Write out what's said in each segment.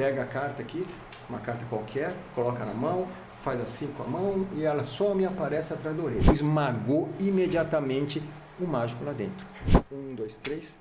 pega a carta aqui, uma carta qualquer, coloca na mão, faz assim com a mão e ela some e aparece atrás da orelha. Esmagou imediatamente o mágico lá dentro. 1, 2, 3.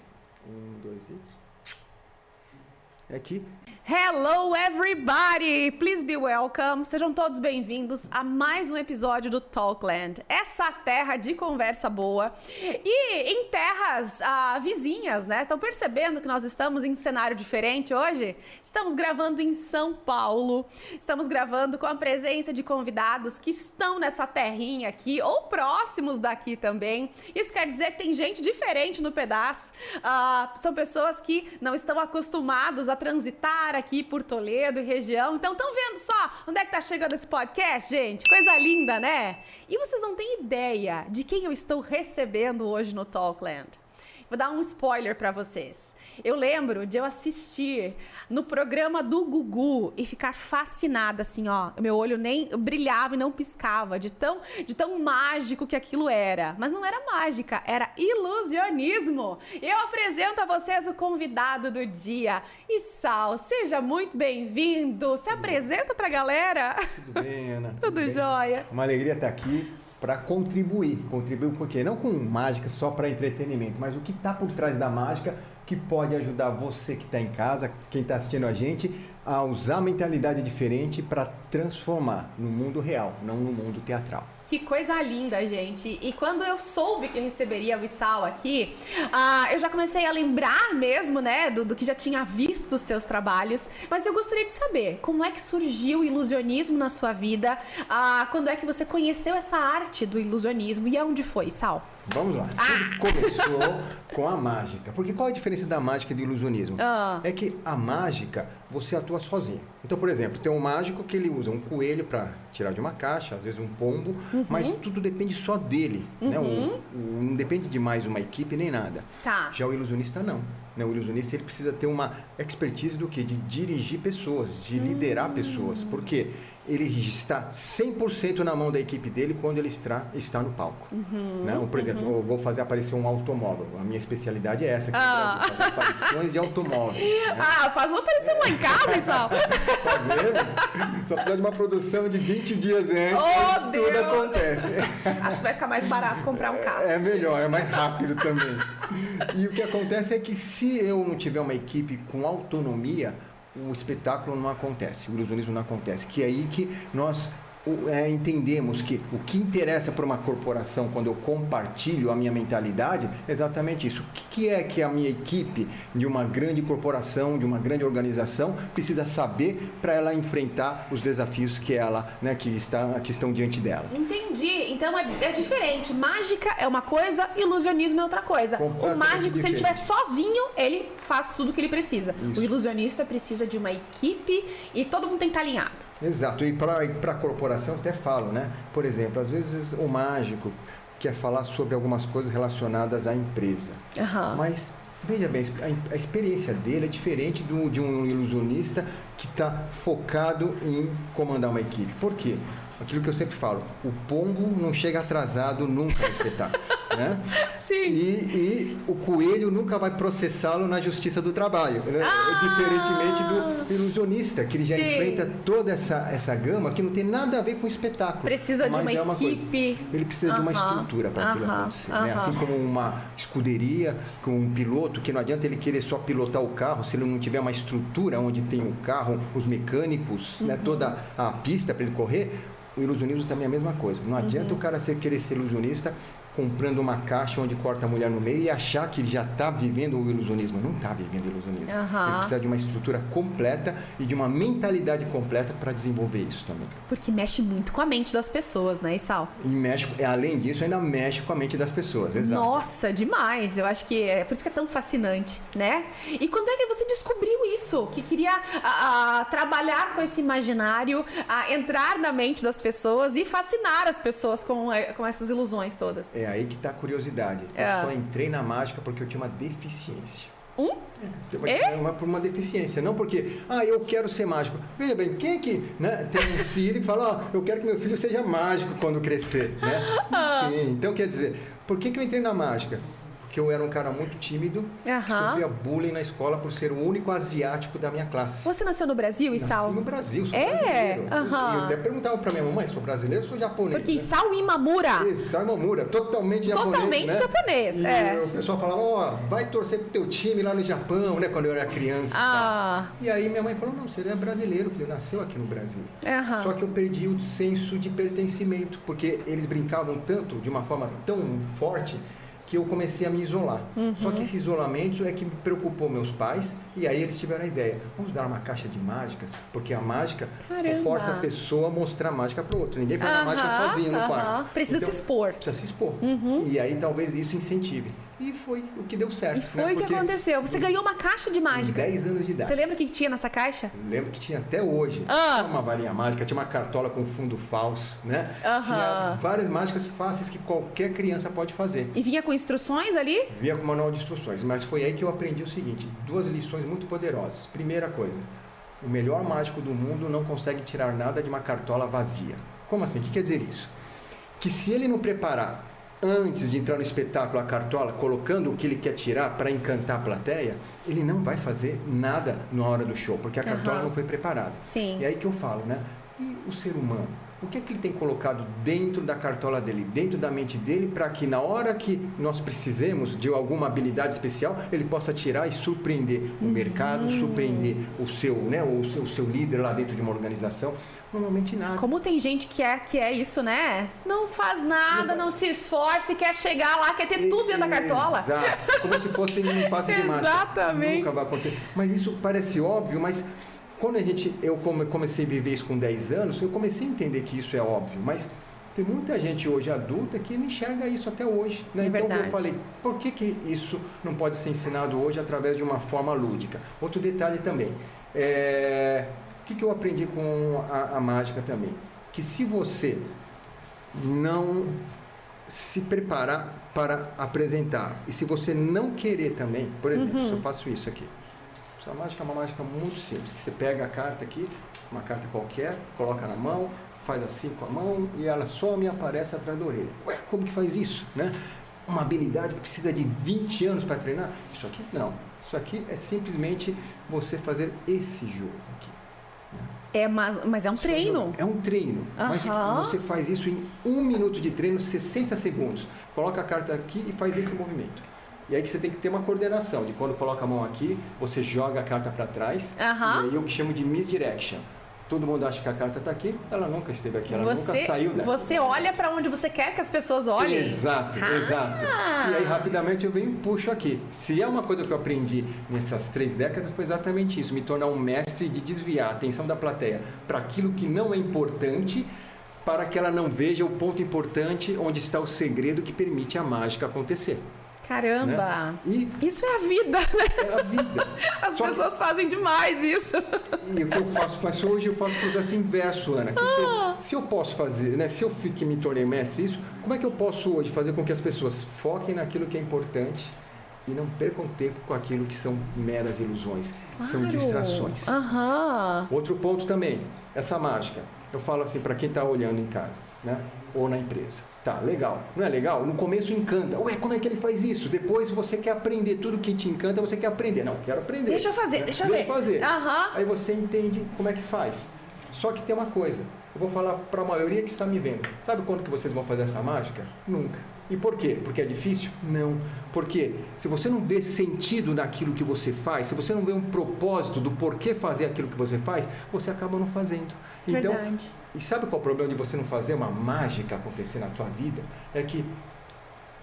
1, 2 e... Aqui. Hello everybody! Please be welcome. Sejam todos bem-vindos a mais um episódio do Talkland. Essa terra de conversa boa. E em terras vizinhas, né? Estão percebendo que nós estamos em um cenário diferente hoje? Estamos gravando em São Paulo. Estamos gravando com a presença de convidados que estão nessa terrinha aqui, ou próximos daqui também. Isso quer dizer que tem gente diferente no pedaço. São pessoas que não estão acostumados a transitar aqui por Toledo e região. Então, estão vendo só onde é que tá chegando esse podcast, gente? Coisa linda, né? E vocês não têm ideia de quem eu estou recebendo hoje no Talkland. Vou dar um spoiler pra vocês. Eu lembro de eu assistir no programa do Gugu e ficar fascinada, assim, ó. Meu olho nem brilhava e não piscava de tão mágico que aquilo era. Mas não era mágica, era ilusionismo. Eu apresento a vocês o convidado do dia. Issal, seja muito bem-vindo. Se apresenta pra galera. Tudo bem, Ana? Tudo jóia. Uma alegria estar aqui para contribuir com o quê? Não com mágica só para entretenimento, mas o que está por trás da mágica que pode ajudar você que está em casa, quem está assistindo a gente, a usar a mentalidade diferente para transformar no mundo real, não no mundo teatral. Que coisa linda, gente. E quando eu soube que receberia o Issal aqui, eu já comecei a lembrar mesmo, né, do que já tinha visto dos seus trabalhos. Mas eu gostaria de saber, como é que surgiu o ilusionismo na sua vida? Quando é que você conheceu essa arte do ilusionismo? E aonde foi, Issal? Vamos lá. Tudo começou com a mágica. Porque qual é a diferença da mágica e do ilusionismo? É que a mágica, você atua sozinho. Então, por exemplo, tem um mágico que ele usa um coelho para tirar de uma caixa, às vezes um pombo, mas tudo depende só dele. Né? Não depende de mais uma equipe nem nada. Tá. Já o ilusionista não. O ilusionista ele precisa ter uma expertise do quê? De dirigir pessoas, de liderar pessoas. Por quê? Ele está 100% na mão da equipe dele quando ele está no palco. Né? Por exemplo, eu vou fazer aparecer um automóvel. A minha especialidade é essa aqui no Brasil, fazer aparições de automóveis. Né? Faz uma aparição lá em casa, Issal. Fazemos. Só precisa de uma produção de 20 dias antes, tudo acontece. Acho que vai ficar mais barato comprar um carro. É melhor, é mais rápido também. E o que acontece é que se eu não tiver uma equipe com autonomia, o espetáculo não acontece, o ilusionismo não acontece. Que é aí que nós entendemos que o que interessa para uma corporação quando eu compartilho a minha mentalidade é exatamente isso. O que é que a minha equipe de uma grande corporação, de uma grande organização precisa saber para ela enfrentar os desafios que ela, né, que estão diante dela. Entendi. Então é diferente. Mágica é uma coisa, ilusionismo é outra coisa. O mágico, se ele estiver sozinho, ele faz tudo o que ele precisa. Isso. O ilusionista precisa de uma equipe e todo mundo tem que estar alinhado. Exato. E para a corporação até falo, né? Por exemplo, às vezes o mágico quer falar sobre algumas coisas relacionadas à empresa. Mas, veja bem, a experiência dele é diferente de um ilusionista que está focado em comandar uma equipe. Por quê? Aquilo que eu sempre falo, o pombo não chega atrasado nunca no espetáculo. Né? Sim. E o coelho nunca vai processá-lo na justiça do trabalho, né? Diferentemente do ilusionista, que ele já enfrenta toda essa gama que não tem nada a ver com o espetáculo. Precisa de uma equipe. Ele precisa de uma estrutura para aquilo acontecer. Né? Assim como uma escuderia, com um piloto, que não adianta ele querer só pilotar o carro se ele não tiver uma estrutura onde tem o carro, os mecânicos, né? Toda a pista para ele correr. O ilusionismo também é a mesma coisa. Não adianta o cara querer ser ilusionista comprando uma caixa onde corta a mulher no meio e achar que ele já está vivendo o ilusionismo. Não está vivendo o ilusionismo. Ele precisa de uma estrutura completa e de uma mentalidade completa para desenvolver isso também. Porque mexe muito com a mente das pessoas, né, Issal? E além disso, ainda mexe com a mente das pessoas. Exato. Nossa, demais. Eu acho que é por isso que é tão fascinante, né? E quando é que você descobriu isso? Que queria trabalhar com esse imaginário, entrar na mente das pessoas e fascinar as pessoas com essas ilusões todas? É aí que está a curiosidade. Eu só entrei na mágica porque eu tinha uma deficiência. Por uma deficiência, não porque, eu quero ser mágico. Veja bem, quem é que, né, tem um filho que fala, eu quero que meu filho seja mágico quando crescer, né? Então, quer dizer, por que eu entrei na mágica? que eu era um cara muito tímido, sofria bullying na escola por ser o único asiático da minha classe. Você nasceu no Brasil, Isao? Nasci no Brasil, sou brasileiro. Aham. E eu até perguntava pra minha mamãe, sou brasileiro ou sou japonês? Porque Isao Imamura... Isao Imamura, totalmente japonês, Totalmente né? japonês, e o pessoal falava, ó, vai torcer pro teu time lá no Japão, né? Quando eu era criança. E aí minha mãe falou, não, você é brasileiro, filho, nasceu aqui no Brasil. Só que eu perdi o senso de pertencimento, porque eles brincavam tanto, de uma forma tão forte, que eu comecei a me isolar. Só que esse isolamento é que me preocupou meus pais, e aí eles tiveram a ideia, vamos dar uma caixa de mágicas, porque a mágica força a pessoa a mostrar a mágica para o outro. Ninguém faz a mágica sozinho no quarto. Precisa então, se expor. Precisa se expor. E aí talvez isso incentive. E foi o que deu certo. E foi o que aconteceu. Você ganhou uma caixa de mágica. 10 anos de idade. Você lembra o que tinha nessa caixa? Lembro que tinha até hoje. Tinha uma varinha mágica, tinha uma cartola com fundo falso, né? Tinha várias mágicas fáceis que qualquer criança pode fazer. E vinha com instruções ali? Vinha com manual de instruções. Mas foi aí que eu aprendi o seguinte, 2 lições muito poderosas. Primeira coisa, o melhor mágico do mundo não consegue tirar nada de uma cartola vazia. Como assim? O que quer dizer isso? Que se ele não preparar antes de entrar no espetáculo a cartola, colocando o que ele quer tirar para encantar a plateia, ele não vai fazer nada na hora do show, porque a cartola não foi preparada. Sim. E aí que eu falo, né? E o ser humano? O que é que ele tem colocado dentro da cartola dele, dentro da mente dele, para que na hora que nós precisemos de alguma habilidade especial, ele possa tirar e surpreender o mercado, surpreender o seu, né, o seu líder lá dentro de uma organização? Normalmente nada. Como tem gente que é isso, né? Não faz nada, não se esforça e quer chegar lá, quer ter tudo dentro da cartola. Exato. Como se fosse um passe de mágica. Exatamente. Nunca vai acontecer. Mas isso parece óbvio, mas quando eu comecei a viver isso com 10 anos, eu comecei a entender que isso é óbvio. Mas tem muita gente hoje adulta que não enxerga isso até hoje. Né? Então verdade. eu falei, por que isso não pode ser ensinado hoje através de uma forma lúdica? Outro detalhe também. O que eu aprendi com a mágica também? Que se você não se preparar para apresentar e se você não querer também, por exemplo, se eu faço isso aqui, essa mágica é uma mágica muito simples, que você pega a carta aqui, uma carta qualquer, coloca na mão, faz assim com a mão e ela some e aparece atrás da orelha. Ué, como que faz isso? Né? Uma habilidade que precisa de 20 anos para treinar? Isso aqui não. Isso aqui é simplesmente você fazer esse jogo aqui. Mas é um treino. É um treino. Mas você faz isso em 1 minuto de treino, 60 segundos. Coloca a carta aqui e faz esse movimento. E aí que você tem que ter uma coordenação. De quando coloca a mão aqui, você joga a carta para trás. E aí eu que chamo de misdirection. Todo mundo acha que a carta está aqui, ela nunca esteve aqui, ela nunca saiu daqui. Você olha para onde você quer que as pessoas olhem. Exato. E aí rapidamente eu venho e puxo aqui. Se é uma coisa que eu aprendi nessas 3 décadas, foi exatamente isso. Me tornar um mestre de desviar a atenção da plateia para aquilo que não é importante, para que ela não veja o ponto importante onde está o segredo que permite a mágica acontecer. Caramba! Né? Isso é a vida, né? É a vida. As pessoas fazem demais isso. E o que eu faço, mas hoje eu faço o processo inverso, Ana. Se eu posso fazer, né? Se eu que me tornei mestre isso, como é que eu posso hoje fazer com que as pessoas foquem naquilo que é importante e não percam tempo com aquilo que são meras ilusões, são distrações. Outro ponto também, essa mágica. Eu falo assim para quem está olhando em casa, né? Ou na empresa. Tá, legal. Não é legal? No começo encanta. Ué, como é que ele faz isso? Depois você quer aprender tudo que te encanta, você quer aprender. Não, quero aprender. Deixa eu fazer, deixa eu ver. Fazer. Aí você entende como é que faz. Só que tem uma coisa. Eu vou falar para a maioria que está me vendo. Sabe quando que vocês vão fazer essa mágica? Nunca. E por quê? Porque é difícil? Não. Porque se você não vê sentido naquilo que você faz, se você não vê um propósito do porquê fazer aquilo que você faz, você acaba não fazendo. Então, verdade. E sabe qual é o problema de você não fazer uma mágica acontecer na tua vida? É que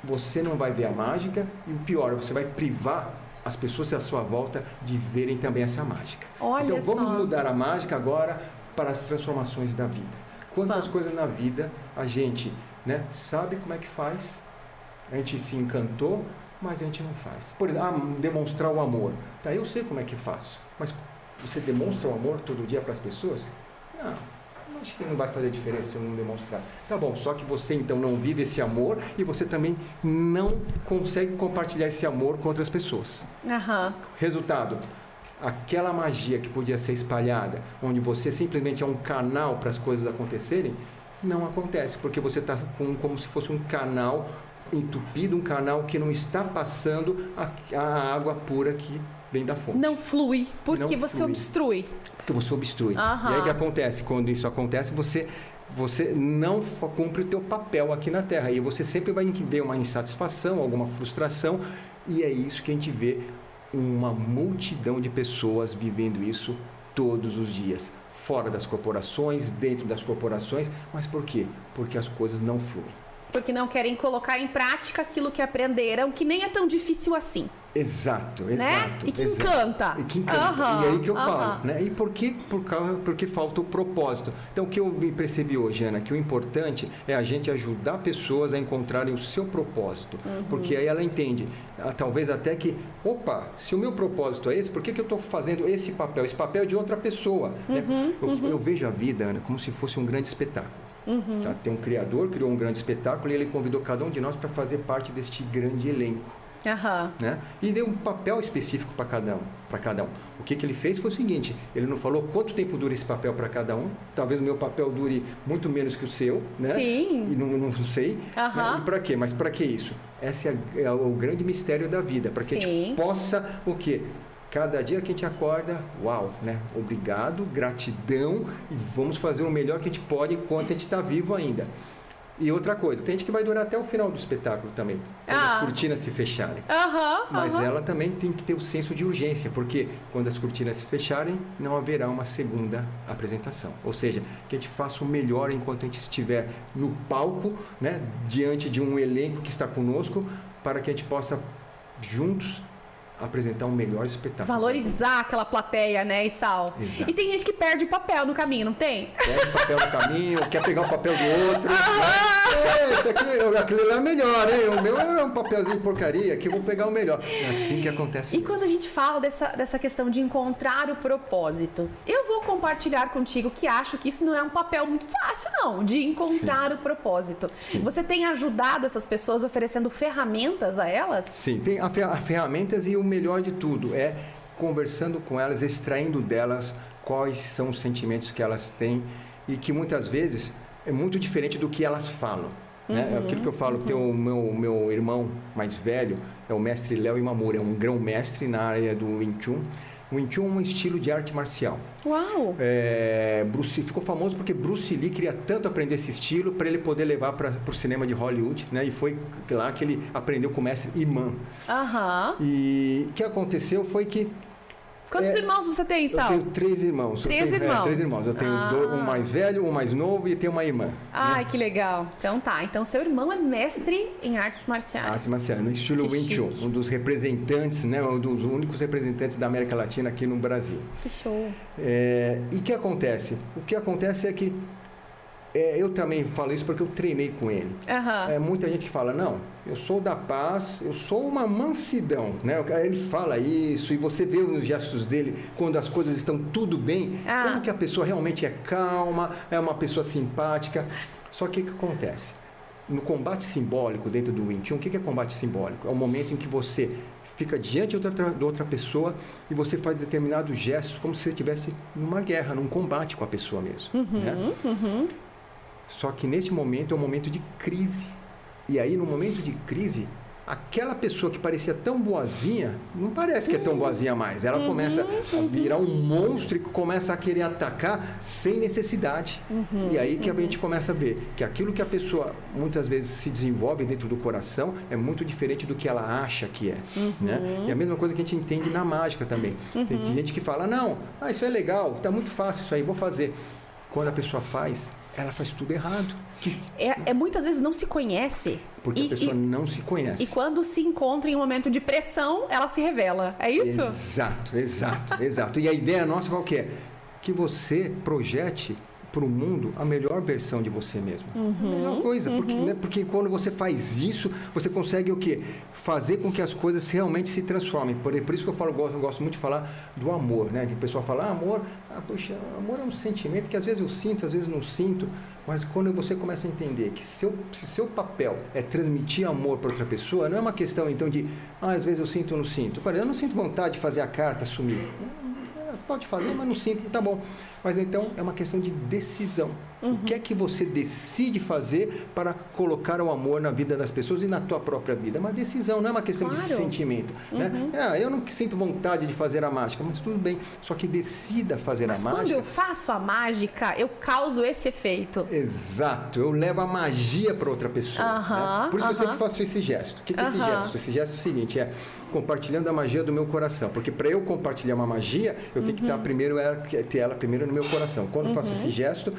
você não vai ver a mágica e o pior, você vai privar as pessoas à sua volta de verem também essa mágica. Então vamos mudar a mágica agora para as transformações da vida. Quantas coisas na vida a gente, né, sabe como é que faz, a gente se encantou, mas a gente não faz. Por exemplo, demonstrar o amor. Tá, eu sei como é que faço, mas você demonstra o amor todo dia para as pessoas? Não, acho que não vai fazer diferença se eu não demonstrar. Tá bom, só que você então não vive esse amor e você também não consegue compartilhar esse amor com outras pessoas. Resultado, aquela magia que podia ser espalhada, onde você simplesmente é um canal para as coisas acontecerem, não acontece, porque você está como se fosse um canal entupido, um canal que não está passando a água pura que vem da fonte. Não flui, porque você obstrui. Porque você obstrui. E aí o que acontece? Quando isso acontece, você não cumpre o teu papel aqui na Terra. E você sempre vai ver uma insatisfação, alguma frustração. E é isso que a gente vê uma multidão de pessoas vivendo isso todos os dias. Fora das corporações, dentro das corporações. Mas por quê? Porque as coisas não fluem. Porque não querem colocar em prática aquilo que aprenderam, que nem é tão difícil assim. Exato. E que encanta. E que encanta. E aí que eu falo, né? E por quê? Porque falta o propósito. Então, o que eu percebi hoje, Ana, que o importante é a gente ajudar pessoas a encontrarem o seu propósito. Porque aí ela entende, talvez até que, se o meu propósito é esse, por que eu estou fazendo esse papel? Esse papel é de outra pessoa. Né? Eu vejo a vida, Ana, como se fosse um grande espetáculo. Tá? Tem um criador, criou um grande espetáculo e ele convidou cada um de nós para fazer parte deste grande elenco. Né? E deu um papel específico para cada um. O que ele fez foi o seguinte, ele não falou quanto tempo dura esse papel para cada um. Talvez o meu papel dure muito menos que o seu, né? Sim. E não sei. Né? E para quê? Mas para que isso? Esse é o grande mistério da vida, para que a gente possa o quê? Cada dia que a gente acorda, né? Obrigado, gratidão, e vamos fazer o melhor que a gente pode enquanto a gente está vivo ainda. E outra coisa, tem gente que vai durar até o final do espetáculo também, quando as cortinas se fecharem. Mas ela também tem que ter o senso de urgência, porque quando as cortinas se fecharem, não haverá uma segunda apresentação. Ou seja, que a gente faça o melhor enquanto a gente estiver no palco, né? Diante de um elenco que está conosco, para que a gente possa, juntos, apresentar um melhor espetáculo. Valorizar aquela plateia, né, Issal? Exato. E tem gente que perde o papel no caminho, não tem? Perde o papel no caminho, quer pegar o papel do outro. Esse aqui, aquele lá é melhor, hein? O meu é um papelzinho de porcaria, aqui eu vou pegar o melhor. É assim que acontece. E quando a gente fala dessa questão de encontrar o propósito, eu vou compartilhar contigo que acho que isso não é um papel muito fácil, não, de encontrar o propósito. Sim. Você tem ajudado essas pessoas oferecendo ferramentas a elas? Sim, tem ferramentas e o melhor de tudo é conversando com elas, extraindo delas quais são os sentimentos que elas têm e que muitas vezes é muito diferente do que elas falam. Né? É aquilo que eu falo, que o meu irmão mais velho é o mestre Léo Imamura, é um grão-mestre na área do Wing Chun. O Wing Chun é um estilo de arte marcial. Uau! Ficou famoso porque Bruce Lee queria tanto aprender esse estilo para ele poder levar para o cinema de Hollywood, né? E foi lá que ele aprendeu com o mestre Iman. E o que aconteceu foi que... Quantos irmãos você tem, Sal? Eu tenho 3 irmãos. 3 irmãos? 3 irmãos. Eu tenho um mais velho, um mais novo e tenho uma irmã. Ai, que legal. Então tá. Então seu irmão é mestre em artes marciais. Artes marciais, no estilo Wing Chun. Um dos representantes, né? Um dos únicos representantes da América Latina aqui no Brasil. Que show. E o que acontece? O que acontece é que eu também falo isso porque eu treinei com ele. Muita gente fala, não, eu sou da paz, eu sou uma mansidão, né? Ele fala isso e você vê nos gestos dele quando as coisas estão tudo bem, como que a pessoa realmente é calma, é uma pessoa simpática. Só que o que acontece? No combate simbólico dentro do Wing Chun, o que é combate simbólico? É o momento em que você fica diante de outra pessoa e você faz determinados gestos como se você estivesse numa guerra, num combate com a pessoa mesmo. Né? Só que neste momento é um momento de crise. E aí, no momento de crise, aquela pessoa que parecia tão boazinha, não parece que é tão boazinha mais. Ela começa a virar um monstro e começa a querer atacar sem necessidade. E aí que a gente começa a ver que aquilo que a pessoa muitas vezes se desenvolve dentro do coração é muito diferente do que ela acha que é. Né? E a mesma coisa que a gente entende na mágica também. Tem gente que fala, não, isso é legal, está muito fácil isso aí, vou fazer. Quando a pessoa faz, ela faz tudo errado. Muitas vezes não se conhece. Porque a pessoa não se conhece. E quando se encontra em um momento de pressão, ela se revela. É isso? Exato. E a ideia nossa qual que é? Que você projete para o mundo a melhor versão de você mesmo. A melhor coisa. Porque quando você faz isso, você consegue o quê? Fazer com que as coisas realmente se transformem. Por isso que eu gosto muito de falar do amor, né? Que o pessoal fala, amor é um sentimento que às vezes eu sinto, às vezes não sinto. Mas quando você começa a entender que se seu papel é transmitir amor para outra pessoa, não é uma questão então de, às vezes eu sinto ou não sinto. Eu não sinto vontade de fazer a carta sumir. pode fazer, mas não sinto, tá bom. Mas então é uma questão de decisão. O que é que você decide fazer para colocar o amor na vida das pessoas e na tua própria vida? É uma decisão, não é uma questão de sentimento. Né? Eu não sinto vontade de fazer a mágica, mas tudo bem. Só que decida fazer a mágica. Mas quando eu faço a mágica, eu causo esse efeito. Exato. Eu levo a magia para outra pessoa. Né? Por isso que eu sempre faço esse gesto. O que é esse gesto? Esse gesto é o seguinte, é compartilhando a magia do meu coração. Porque para eu compartilhar uma magia, eu tenho que ter ela primeiro no meu coração. Quando eu faço esse gesto,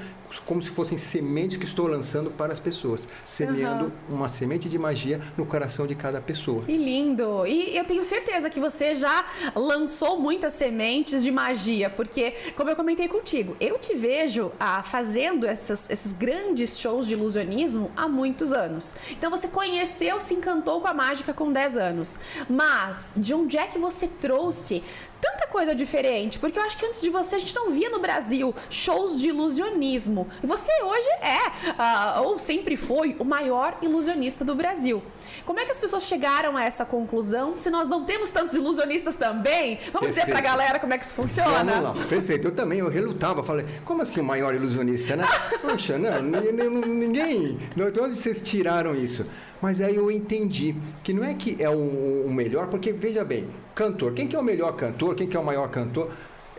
como se fossem sementes que estou lançando para as pessoas, semeando uma semente de magia no coração de cada pessoa. Que lindo! E eu tenho certeza que você já lançou muitas sementes de magia, porque, como eu comentei contigo, eu te vejo fazendo esses grandes shows de ilusionismo há muitos anos. Então você conheceu, se encantou com a mágica com 10 anos. Mas de onde é que você trouxe tanta coisa diferente? Porque eu acho que antes de você a gente não via no Brasil shows de ilusionismo. E você hoje ou sempre foi, o maior ilusionista do Brasil. Como é que as pessoas chegaram a essa conclusão? Se nós não temos tantos ilusionistas também, vamos dizer pra galera como é que isso funciona? Vamos lá, perfeito. Eu relutava, falei, como assim o maior ilusionista, né? Poxa, não, ninguém... De onde vocês tiraram isso? Mas aí eu entendi que não é que é o melhor, porque, veja bem, cantor, quem que é o melhor cantor, quem que é o maior cantor?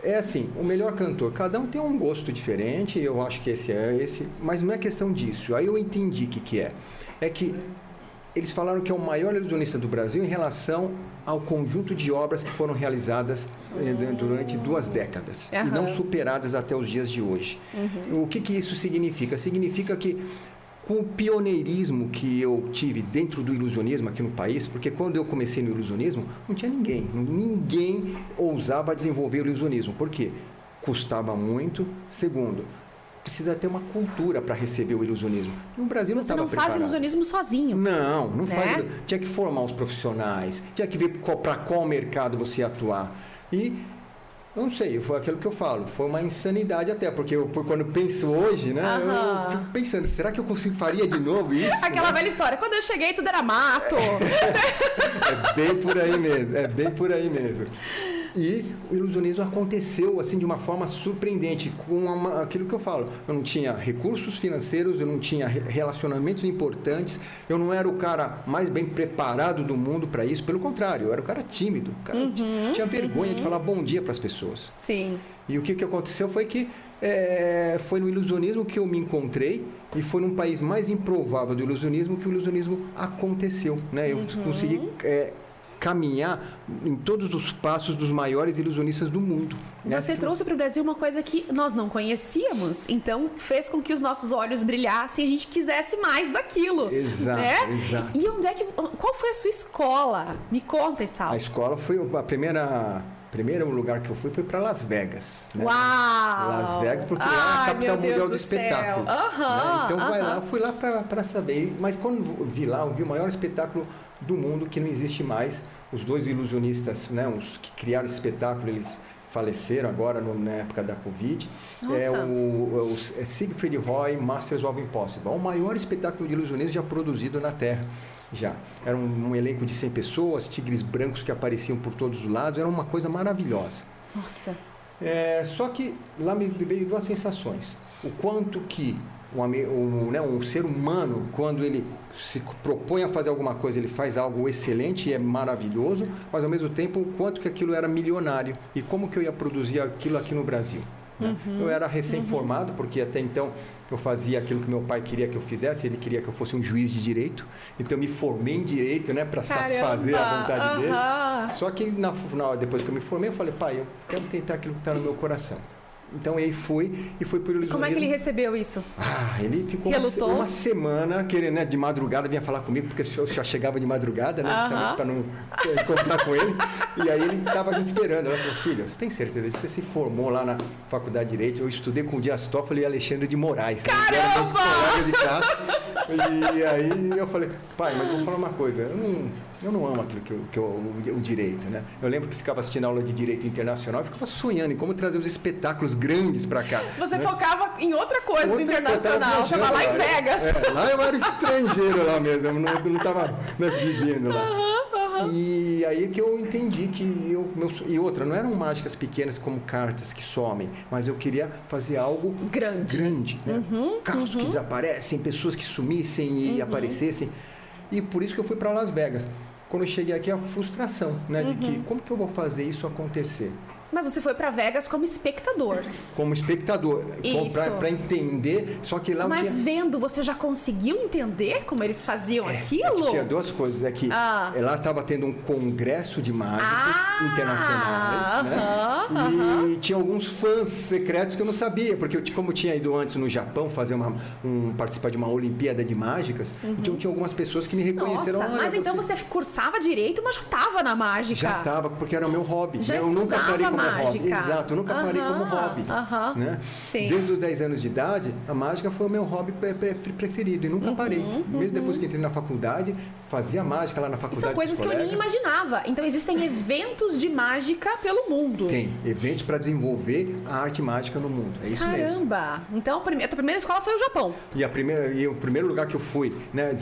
É assim, o melhor cantor, cada um tem um gosto diferente, eu acho que esse é esse, mas não é questão disso. Aí eu entendi o que é. É que eles falaram que é o maior ilusionista do Brasil em relação ao conjunto de obras que foram realizadas durante 2 décadas e não superadas até os dias de hoje. O que isso significa? Significa que com o pioneirismo que eu tive dentro do ilusionismo aqui no país, porque quando eu comecei no ilusionismo, não tinha ninguém ousava desenvolver o ilusionismo. Por quê? Custava muito. Segundo, precisa ter uma cultura para receber o ilusionismo. No Brasil não estava preparado. Você não faz ilusionismo sozinho. Não faz. Tinha que formar os profissionais, tinha que ver para qual mercado você ia atuar. E eu não sei, foi aquilo que eu falo, foi uma insanidade até, porque quando eu penso hoje, né, eu fico pensando, será que eu faria de novo isso? Aquela velha história, quando eu cheguei tudo era mato. É bem por aí mesmo. E o ilusionismo aconteceu assim de uma forma surpreendente, com aquilo que eu falo. Eu não tinha recursos financeiros, eu não tinha relacionamentos importantes, eu não era o cara mais bem preparado do mundo para isso. Pelo contrário, eu era o cara tímido. O cara tinha vergonha de falar bom dia para as pessoas. Sim. E o que aconteceu foi que foi no ilusionismo que eu me encontrei e foi num país mais improvável do ilusionismo que o ilusionismo aconteceu. Né? Eu consegui caminhar em todos os passos dos maiores ilusionistas do mundo. Você trouxe para o Brasil uma coisa que nós não conhecíamos, então fez com que os nossos olhos brilhassem e a gente quisesse mais daquilo. Exato, né? exato. E qual foi a sua escola? Me conta, Saulo. A escola foi primeiro lugar que eu fui foi para Las Vegas. Né? Uau! Las Vegas, porque lá é a capital mundial do espetáculo. Né? Então eu fui lá para saber. Mas quando eu vi o maior espetáculo do mundo que não existe mais. Os 2 ilusionistas, né, os que criaram esse espetáculo, eles faleceram agora na época da Covid. É Siegfried Roy, Masters of Impossible. O maior espetáculo de ilusionismo já produzido na Terra. Era um elenco de 100 pessoas, tigres brancos que apareciam por todos os lados. Era uma coisa maravilhosa. Nossa! Só que lá me veio 2 sensações. O quanto que um ser humano, quando ele se propõe a fazer alguma coisa, ele faz algo excelente e é maravilhoso, mas ao mesmo tempo o quanto que aquilo era milionário e como que eu ia produzir aquilo aqui no Brasil. Né? Eu era recém-formado, porque até então eu fazia aquilo que meu pai queria que eu fizesse, ele queria que eu fosse um juiz de direito, então eu me formei em direito, né, para satisfazer a vontade dele. Só que depois que eu me formei, eu falei, pai, eu quero tentar aquilo que está no meu coração. Então ele foi por ilusionismo. Como é que ele recebeu isso? Ele ficou uma semana querendo, né, de madrugada, vinha falar comigo, porque eu já chegava de madrugada, né, para não encontrar com ele. E aí ele estava me esperando. Ela falou, filho, você tem certeza? Você se formou lá na Faculdade de Direito, eu estudei com o Dias Toffoli e Alexandre de Moraes. Caramba! Eram meus colegas de classe. E aí eu falei, pai, mas vou falar uma coisa, eu não amo aquilo o direito, né? Eu lembro que ficava assistindo aula de direito internacional e ficava sonhando em como trazer os espetáculos grandes para cá. Você focava em outra coisa do internacional, estava lá em Vegas. Lá eu era estrangeiro lá mesmo, eu não estava vivendo lá. E aí que eu entendi que e outra, não eram mágicas pequenas como cartas que somem, mas eu queria fazer algo grande, né? Carros que desaparecem, pessoas que sumissem e aparecessem. E por isso que eu fui para Las Vegas. Quando eu cheguei aqui, a frustração, né? De que, como que eu vou fazer isso acontecer? Mas você foi para Vegas como espectador. Como espectador, para entender, só que lá Mas vendo, você já conseguiu entender como eles faziam aquilo? Tinha duas coisas, é que lá estava tendo um congresso de mágicos internacionais, né? E tinha alguns fãs secretos que eu não sabia, porque como eu tinha ido antes no Japão fazer participar de uma Olimpíada de Mágicas, então tinha algumas pessoas que me reconheceram. Nossa, mas então você cursava direito, mas já estava na mágica. Já estava, porque era o meu hobby. Já eu nunca parei como mágica. hobby. Exato, eu nunca parei como hobby. Né? Sim. Desde os 10 anos de idade, a mágica foi o meu hobby preferido e nunca parei. Mesmo depois que entrei na faculdade, fazia mágica lá na faculdade. E são coisas que eu nem imaginava. Então existem eventos de mágica pelo mundo. Tem, eventos para desenvolver a arte mágica no mundo. É isso mesmo. Caramba! Então a tua primeira escola foi o Japão. E o primeiro lugar que eu fui, né,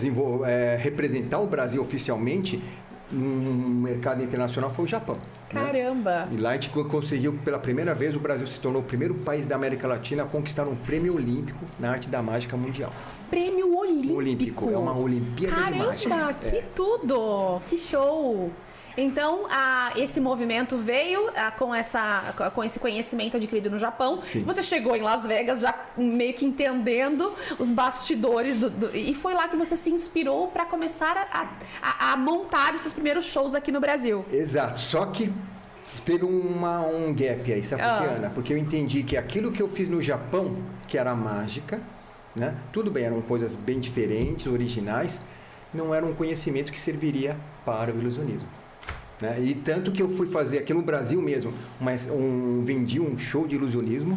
representar o Brasil oficialmente no mercado internacional foi o Japão. Caramba! Né? E lá a gente conseguiu, pela primeira vez, o Brasil se tornou o primeiro país da América Latina a conquistar um prêmio olímpico na arte da mágica mundial. Prêmio olímpico? É uma Olimpíada de Mágicas. Caramba, que tudo! Que show! Então, esse movimento veio com esse conhecimento adquirido no Japão. Sim. Você chegou em Las Vegas já meio que entendendo os bastidores e foi lá que você se inspirou para começar a montar os seus primeiros shows aqui no Brasil. Exato. Só que teve um gap aí, sabe por quê, Ana? Porque eu entendi que aquilo que eu fiz no Japão, que era mágica, né? Tudo bem, eram coisas bem diferentes, originais, não era um conhecimento que serviria para o ilusionismo. Né? E tanto que eu fui fazer aqui no Brasil mesmo, vendi um show de ilusionismo,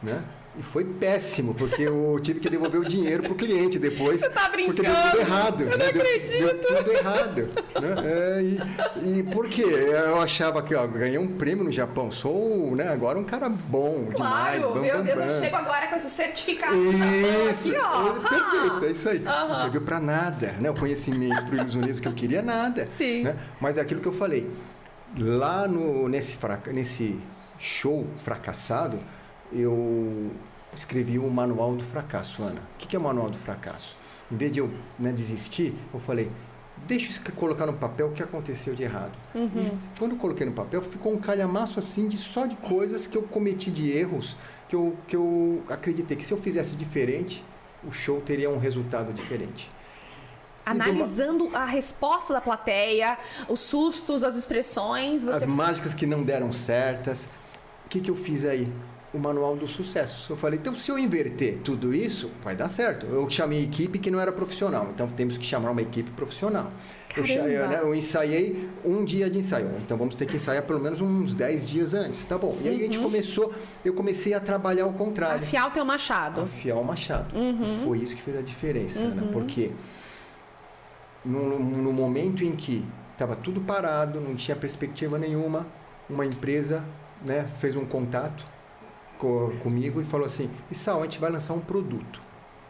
né? E foi péssimo, porque eu tive que devolver o dinheiro pro cliente depois. Você tá brincando? Porque deu tudo errado. Eu não acredito. Deu tudo errado. Né? E por quê? Eu achava que ganhei um prêmio no Japão. Sou, né, agora um cara bom demais. Claro, meu Deus, eu chego agora com esse certificado do Isso, Japão aqui, ó. Perfeito, é isso aí. Não serviu para nada, né? O conhecimento pro ilusionismo que eu queria, nada. Sim. Né? Mas é aquilo que eu falei. Lá nesse show fracassado, eu escrevi o Manual do Fracasso, Ana. O que é o Manual do Fracasso? Em vez de eu desistir, eu falei, deixa eu colocar no papel o que aconteceu de errado. E quando eu coloquei no papel, ficou um calhamaço assim só de coisas que eu cometi de erros, que eu acreditei que se eu fizesse diferente, o show teria um resultado diferente. Analisando a resposta da plateia, os sustos, as expressões... As mágicas que não deram certas. O que eu fiz aí? O Manual do Sucesso. Eu falei, então se eu inverter tudo isso, vai dar certo. Eu chamei equipe que não era profissional, então temos que chamar uma equipe profissional. Eu ensaiei um dia de ensaio, então vamos ter que ensaiar pelo menos uns 10 dias antes, tá bom. E aí eu comecei a trabalhar ao contrário. Afiar o teu machado. Afiar o machado. E foi isso que fez a diferença, né? Porque no momento em que estava tudo parado, não tinha perspectiva nenhuma, uma empresa, né, fez um contato comigo e falou assim, Issal, a gente vai lançar um produto,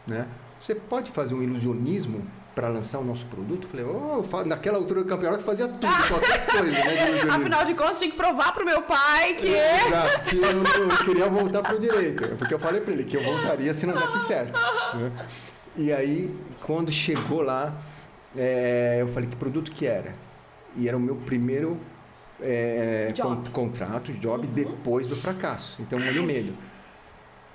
né? Você pode fazer um ilusionismo para lançar o nosso produto? Eu falei, naquela altura do campeonato fazia tudo, qualquer coisa, né? Afinal de contas, tinha que provar pro meu pai que... Exato, que eu queria voltar pro direito, porque eu falei para ele que eu voltaria se não desse certo. Né? E aí, quando chegou lá, eu falei, que produto que era? E era o meu primeiro... contrato, job, depois do fracasso. Então, eu olhei medo.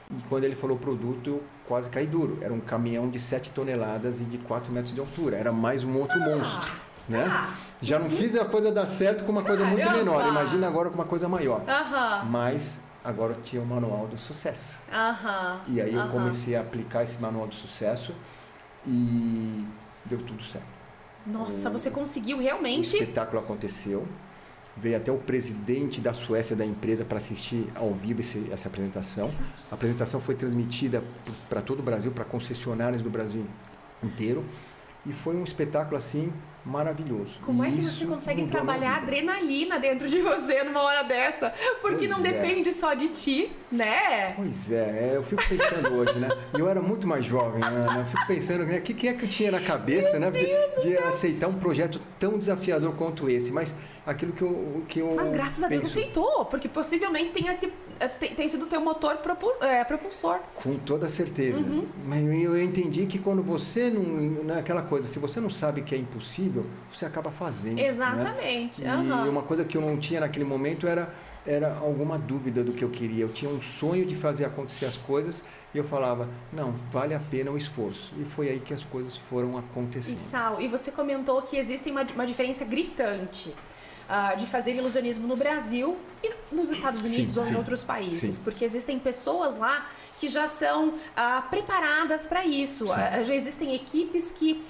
E quando ele falou produto, eu quase caí duro. Era um caminhão de 7 toneladas e de 4 metros de altura. Era mais um outro monstro. Né? Já não fiz a coisa dar certo com uma coisa muito menor. Imagina agora com uma coisa maior. Mas agora eu tinha o Manual do Sucesso. E aí eu comecei a aplicar esse Manual do Sucesso e deu tudo certo. Nossa, você conseguiu realmente... O espetáculo aconteceu. Veio até o presidente da Suécia da empresa para assistir ao vivo essa apresentação. A apresentação foi transmitida para todo o Brasil, para concessionárias do Brasil inteiro. E foi um espetáculo assim maravilhoso. Como é que você consegue trabalhar adrenalina dentro de você numa hora dessa? Porque não depende só de ti, né? Pois é, eu fico pensando hoje, né? E eu era muito mais jovem, Ana. Eu fico pensando, né? O que é que eu tinha na cabeça, né? De aceitar um projeto tão desafiador quanto esse. Mas aquilo que eu Mas graças a Deus aceitou, porque possivelmente tem sido o teu motor propulsor. Com toda certeza. Mas eu entendi que quando você não é aquela coisa, se você não sabe que é impossível, você acaba fazendo. Exatamente. Né? E uma coisa que eu não tinha naquele momento era alguma dúvida do que eu queria. Eu tinha um sonho de fazer acontecer as coisas e eu falava, não, vale a pena o esforço. E foi aí que as coisas foram acontecendo. E Sal, e você comentou que existe uma diferença gritante de fazer ilusionismo no Brasil e nos Estados Unidos ou em outros países, porque existem pessoas lá que já são preparadas para isso. Já existem equipes que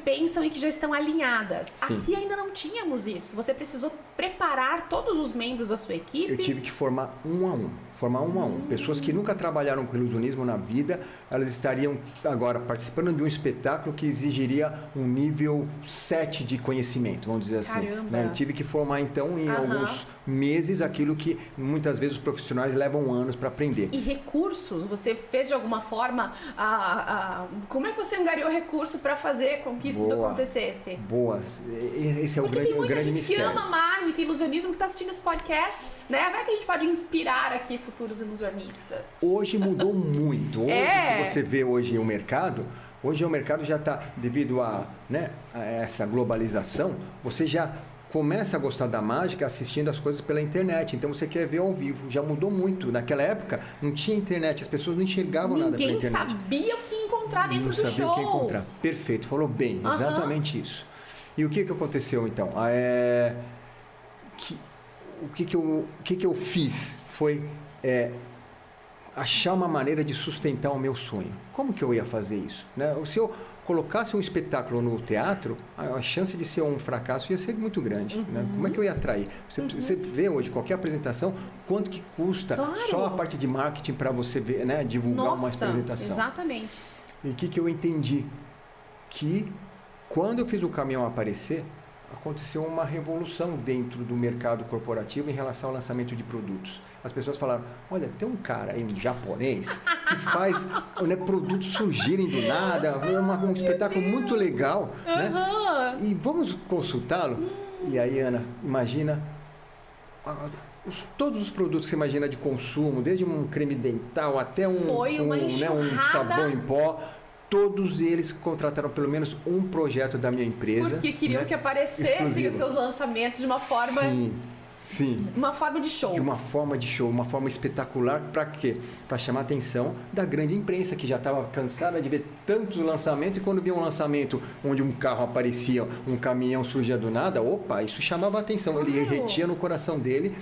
pensam e que já estão alinhadas. Sim. Aqui ainda não tínhamos isso. Você precisou preparar todos os membros da sua equipe? Eu tive que formar um a um. Pessoas que nunca trabalharam com ilusionismo na vida, elas estariam agora participando de um espetáculo que exigiria um nível 7 de conhecimento, vamos dizer assim. Caramba! Né? Eu tive que formar, então, em alguns meses, aquilo que muitas vezes os profissionais levam anos para aprender. E recursos? Você fez de alguma forma? Como é que você angariou recurso para fazer com que isso tudo acontecesse? Boa. Esse é o grande mistério. Porque tem muita gente que ama mágica e ilusionismo que está assistindo esse podcast, né? Vai que a gente pode inspirar aqui futuros ilusionistas. Hoje mudou muito. Hoje, se você vê hoje o mercado já está, devido a essa globalização, você já começa a gostar da mágica assistindo as coisas pela internet. Então você quer ver ao vivo. Já mudou muito. Naquela época não tinha internet, as pessoas não enxergavam nada pela internet. Ninguém sabia o que encontrar dentro do show. Não sabia o que encontrar. Perfeito, falou bem, exatamente isso. E o que aconteceu então? O que eu fiz foi achar uma maneira de sustentar o meu sonho. Como que eu ia fazer isso? Né? Se eu colocasse um espetáculo no teatro, a chance de ser um fracasso ia ser muito grande. Né? Como é que eu ia atrair? Você vê hoje, qualquer apresentação, quanto que custa só a parte de marketing para você ver, né? Divulgar uma apresentação. Exatamente. E o que eu entendi? Que quando eu fiz o caminhão aparecer, aconteceu uma revolução dentro do mercado corporativo em relação ao lançamento de produtos. As pessoas falaram, olha, tem um cara aí, um japonês, que faz produtos surgirem do nada, um espetáculo muito legal, né? E vamos consultá-lo? E aí, Ana, imagina todos os produtos que você imagina de consumo, desde um creme dental até um sabão em pó. Todos eles contrataram pelo menos um projeto da minha empresa. Porque queriam que aparecessem os seus lançamentos de uma forma... Sim. Uma forma de show. De uma forma de show, uma forma espetacular. Para quê? Para chamar a atenção da grande imprensa, que já estava cansada de ver tantos lançamentos. E quando via um lançamento onde um carro aparecia, um caminhão surgia do nada, isso chamava a atenção. Ele retia no coração dele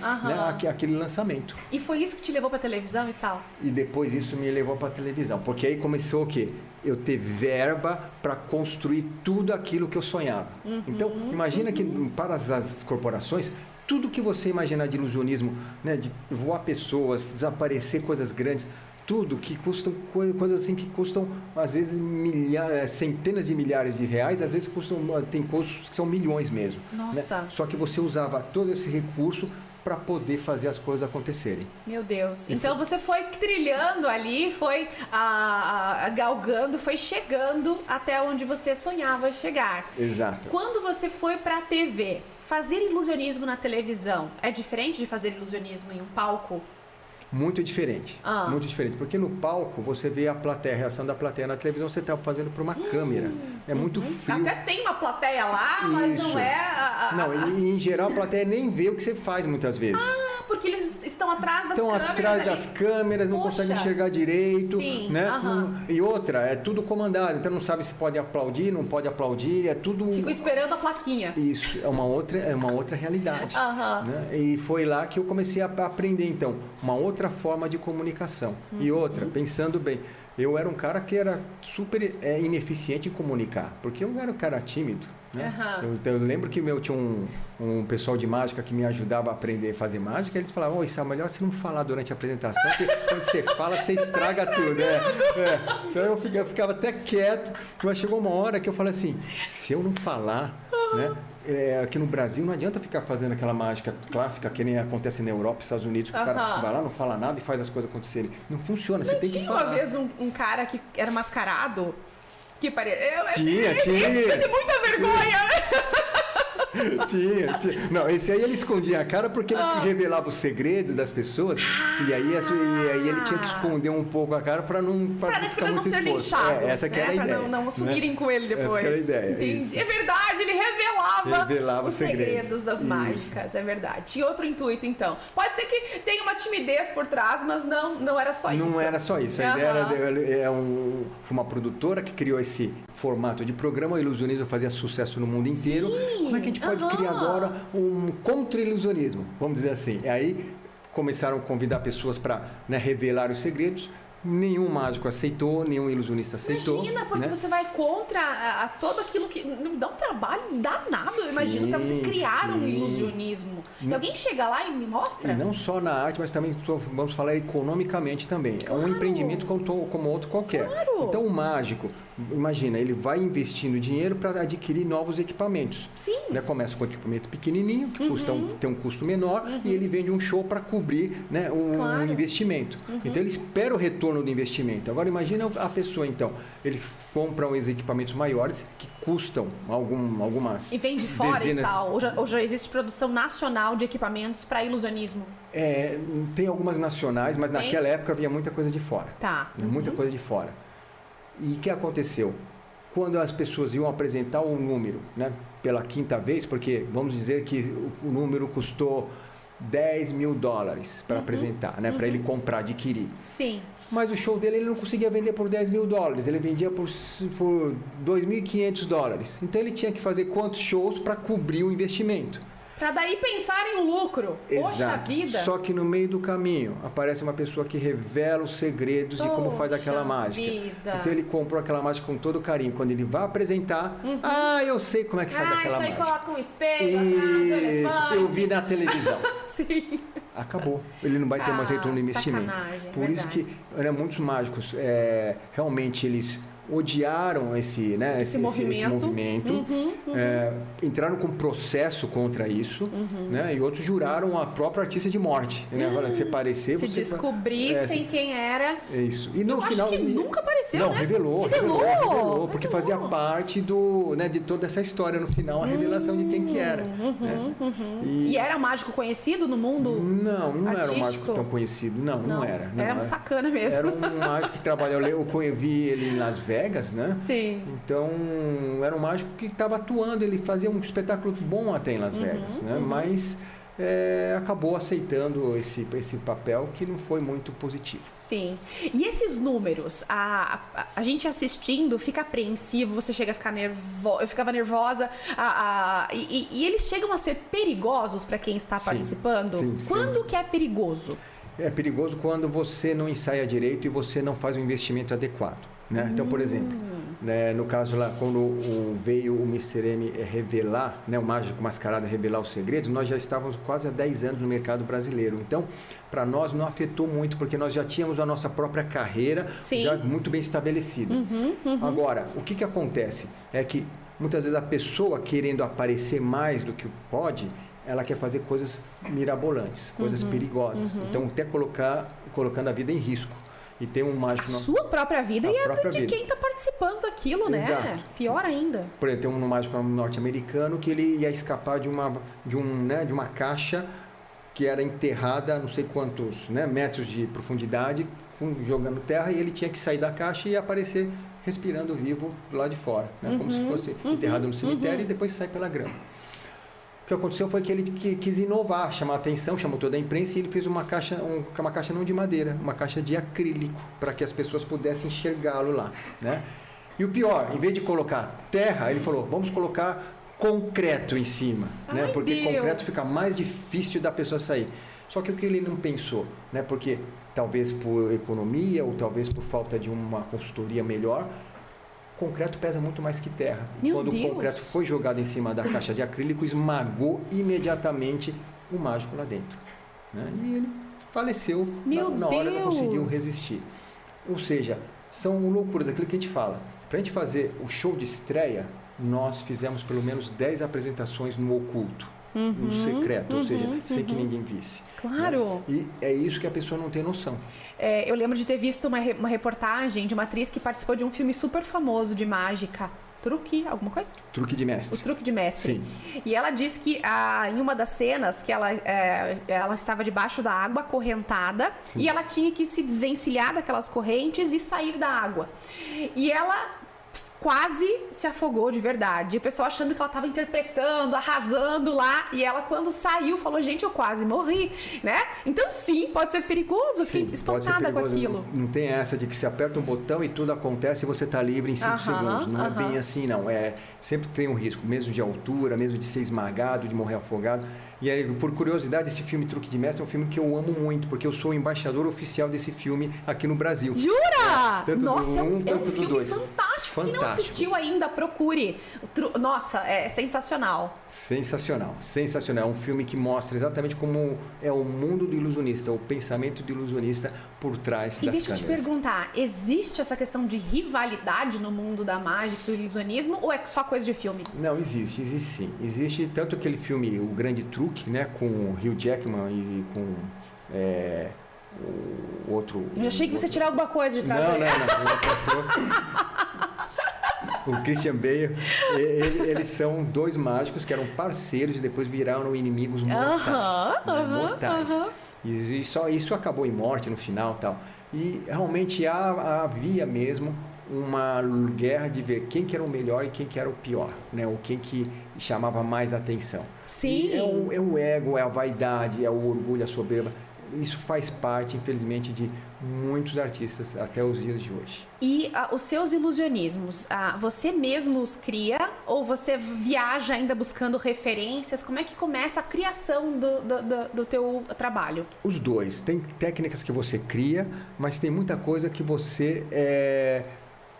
aquele lançamento. E foi isso que te levou para a televisão, Issal? E depois isso me levou para a televisão. Porque aí começou o quê? Eu ter verba para construir tudo aquilo que eu sonhava. Então, imagina que para as corporações, tudo que você imaginar de ilusionismo, né, de voar pessoas, desaparecer coisas grandes, tudo que custam, coisas assim que custam, às vezes, centenas de milhares de reais, às vezes tem custos que são milhões mesmo. Nossa! Né? Só que você usava todo esse recurso para poder fazer as coisas acontecerem. Meu Deus. Então você foi trilhando ali, foi galgando, foi chegando até onde você sonhava chegar. Exato. Quando você foi para a TV, fazer ilusionismo na televisão é diferente de fazer ilusionismo em um palco? Muito diferente. Muito diferente. Porque no palco você vê a plateia, a reação da plateia. Na televisão você está fazendo para uma câmera. É muito frio. Até tem uma plateia lá, mas não é... Não, e em geral a plateia nem vê o que você faz muitas vezes. Porque eles estão atrás das câmeras. Estão atrás das câmeras, não conseguem enxergar direito. Sim, né? E outra, é tudo comandado. Então não sabe se pode aplaudir, não pode aplaudir, é tudo... Fico esperando a plaquinha. Isso, é uma outra realidade. Né? E foi lá que eu comecei a aprender, então, uma outra forma de comunicação. E outra, pensando bem, eu era um cara que era super ineficiente em comunicar, porque eu era um cara tímido. Né? Eu lembro que tinha um pessoal de mágica que me ajudava a aprender a fazer mágica, eles falavam, isso é melhor você não falar durante a apresentação, porque quando você fala, você estraga tudo. Então eu ficava até quieto, mas chegou uma hora que eu falei assim, se eu não falar, né? Aqui no Brasil não adianta ficar fazendo aquela mágica clássica que nem acontece na Europa, Estados Unidos, que o cara vai lá, não fala nada e faz as coisas acontecerem. Não funciona, você tem que falar. Tinha uma vez um cara que era mascarado, que parecia... Tinha. Tinha muita vergonha, Tinha. Não, esse aí ele escondia a cara porque ele revelava os segredos das pessoas e aí ele tinha que esconder um pouco a cara para não ficar muito ser exposto. linchado, Essa que era a ideia. Para não sumirem com ele depois. Essa que era a ideia. Entendi. Isso. É verdade, ele revelava os segredos das Isso. mágicas, é verdade. Tinha outro intuito, então. Pode ser que tenha uma timidez por trás, mas não era só isso. Não era só isso. A ideia foi uma produtora que criou esse formato de programa. O ilusionismo fazia sucesso no mundo inteiro. Como é que a gente pode criar agora um contra-ilusionismo? Vamos dizer assim. E aí começaram a convidar pessoas para revelar os segredos. Nenhum mágico aceitou, nenhum ilusionista aceitou. Imagina, porque você vai contra todo aquilo que... Dá um trabalho danado, eu imagino, para você criar um ilusionismo. E alguém chega lá e me mostra? E não só na arte, mas também, vamos falar economicamente também. É um empreendimento como outro qualquer. Claro. Então o mágico, imagina, ele vai investindo dinheiro para adquirir novos equipamentos. Sim. Começa com um equipamento pequenininho, que tem um custo menor, e ele vende um show para cobrir um investimento. Então ele espera o retorno do investimento. Agora imagina a pessoa, então, ele compra os equipamentos maiores que custam algumas e vem de fora, dezenas... ou já existe produção nacional de equipamentos para ilusionismo? Tem algumas nacionais, mas naquela época havia muita coisa de fora. Tá. Muita coisa de fora. E o que aconteceu? Quando as pessoas iam apresentar um número, pela quinta vez, porque vamos dizer que o número custou $10 mil para apresentar, para ele comprar, adquirir. Sim. Mas o show dele ele não conseguia vender por $10 mil, ele vendia por $2.500. Então ele tinha que fazer quantos shows para cobrir o investimento? Para daí pensar em um lucro. Exato. Poxa vida. Só que no meio do caminho aparece uma pessoa que revela os segredos de como faz aquela mágica. Vida. Então ele comprou aquela mágica com todo carinho. Quando ele vai apresentar, eu sei como é que faz aquela mágica. Isso aí coloca um espelho, eu vi na televisão. Sim. Acabou. Ele não vai ter mais retorno no investimento. Por isso que muitos mágicos realmente eles odiaram esse movimento, entraram com processo contra isso, e outros juraram a própria artista de morte. Se aparecer, se descobrissem quem era. Isso. E no eu final, acho que nunca apareceu, não, revelou, porque fazia parte de toda essa história no final, a revelação de quem que era. E era um mágico conhecido no mundo? Não artístico? Era um mágico tão conhecido, não era. Era um sacana mesmo. Era um mágico que trabalhou, eu vi ele em Las Vegas, né? Sim. Então, era um mágico que estava atuando, ele fazia um espetáculo bom até em Las Vegas, né? Mas acabou aceitando esse papel que não foi muito positivo. Sim. E esses números, a gente assistindo fica apreensivo, você chega a ficar eu ficava nervosa, e eles chegam a ser perigosos para quem está participando? Sim, Quando que é perigoso? É perigoso quando você não ensaia direito e você não faz um investimento adequado. Então, por exemplo, no caso lá, quando veio o Mr. M revelar, o mágico mascarado revelar os segredos, nós já estávamos quase há 10 anos no mercado brasileiro. Então, para nós não afetou muito, porque nós já tínhamos a nossa própria carreira já muito bem estabelecida. Agora, o que acontece? É que muitas vezes a pessoa querendo aparecer mais do que pode, ela quer fazer coisas mirabolantes, coisas perigosas. Então, até colocando a vida em risco. E tem um mágico... Sua própria vida e a de quem está participando daquilo, né? Exato. Pior ainda. Por exemplo, tem um mágico norte-americano que ele ia escapar de uma caixa que era enterrada a não sei quantos metros de profundidade, jogando terra, e ele tinha que sair da caixa e aparecer respirando vivo lá de fora, como se fosse enterrado no cemitério e depois sai pela grama. O que aconteceu foi que ele quis inovar, chamar a atenção, chamou toda a imprensa e ele fez uma caixa não de madeira, uma caixa de acrílico, para que as pessoas pudessem enxergá-lo lá. E o pior, em vez de colocar terra, ele falou, vamos colocar concreto em cima, porque concreto fica mais difícil da pessoa sair. Só que o que ele não pensou, porque talvez por economia ou talvez por falta de uma consultoria melhor, concreto pesa muito mais que terra. E quando o concreto foi jogado em cima da caixa de acrílico, esmagou imediatamente o mágico lá dentro. E ele faleceu na hora, não conseguiu resistir. Ou seja, são loucuras, aquilo que a gente fala. Para a gente fazer o show de estreia, nós fizemos pelo menos 10 apresentações no oculto, no secreto, ou seja, sem que ninguém visse. Claro. Né? E é isso que a pessoa não tem noção. Eu lembro de ter visto uma reportagem de uma atriz que participou de um filme super famoso de mágica. Truque, alguma coisa? Truque de mestre. O truque de mestre. Sim. E ela diz que em uma das cenas que ela estava debaixo da água, acorrentada, Sim. e ela tinha que se desvencilhar daquelas correntes e sair da água. E ela quase se afogou de verdade. E o pessoal achando que ela estava interpretando, arrasando lá. E ela, quando saiu, falou, gente, eu quase morri, né? Então, sim, pode ser perigoso. Fiquei espantada com aquilo. Não tem essa de que você aperta um botão e tudo acontece e você está livre em 5 segundos. Não é bem assim, não. Sempre tem um risco, mesmo de altura, mesmo de ser esmagado, de morrer afogado. E aí, por curiosidade, esse filme Truque de Mestre é um filme que eu amo muito, porque eu sou o embaixador oficial desse filme aqui no Brasil. Jura? Tanto Nossa, é um filme fantástico. Quem não assistiu ainda, procure. Nossa, é sensacional. Sensacional, sensacional. É um filme que mostra exatamente como é o mundo do ilusionista, o pensamento do ilusionista por trás das câmeras. E deixa eu te perguntar, existe essa questão de rivalidade no mundo da mágica, do ilusionismo, ou é só coisa de filme? Não, existe sim. Existe tanto aquele filme, O Grande Truque, né, com o Hugh Jackman e com o outro... Eu achei que você ia tirar alguma coisa de trás dele. Não. O Christian Bale, eles são 2 mágicos que eram parceiros e depois viraram inimigos mortais. Mortais. E só isso acabou em morte no final e tal. E realmente havia mesmo uma guerra de ver quem que era o melhor e quem que era o pior, né? Ou quem que chamava mais atenção. Sim. É o ego, é a vaidade, é o orgulho, a soberba. Isso faz parte, infelizmente, de muitos artistas até os dias de hoje. E os seus ilusionismos, você mesmo os cria ou você viaja ainda buscando referências? Como é que começa a criação do teu trabalho? Os dois. Tem técnicas que você cria, mas tem muita coisa que você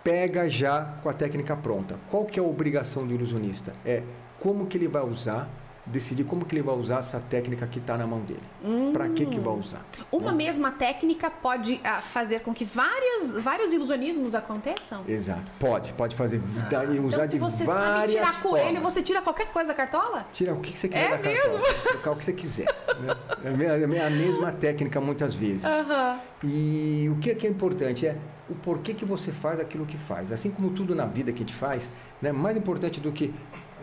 pega já com a técnica pronta. Qual que é a obrigação do ilusionista? Como que ele vai usar, decidir como que ele vai usar essa técnica que está na mão dele. Para que vai usar? Uma mesma técnica pode fazer com que vários ilusionismos aconteçam? Exato. Pode fazer. Usar de várias formas. Então, se você sabe tirar coelho, você tira qualquer coisa da cartola? Tira o que você quiser da cartola. Trocar o que você quiser. Né? É a mesma técnica muitas vezes. E o que é importante é o porquê que você faz aquilo que faz. Assim como tudo na vida que a gente faz, né? Mais importante do que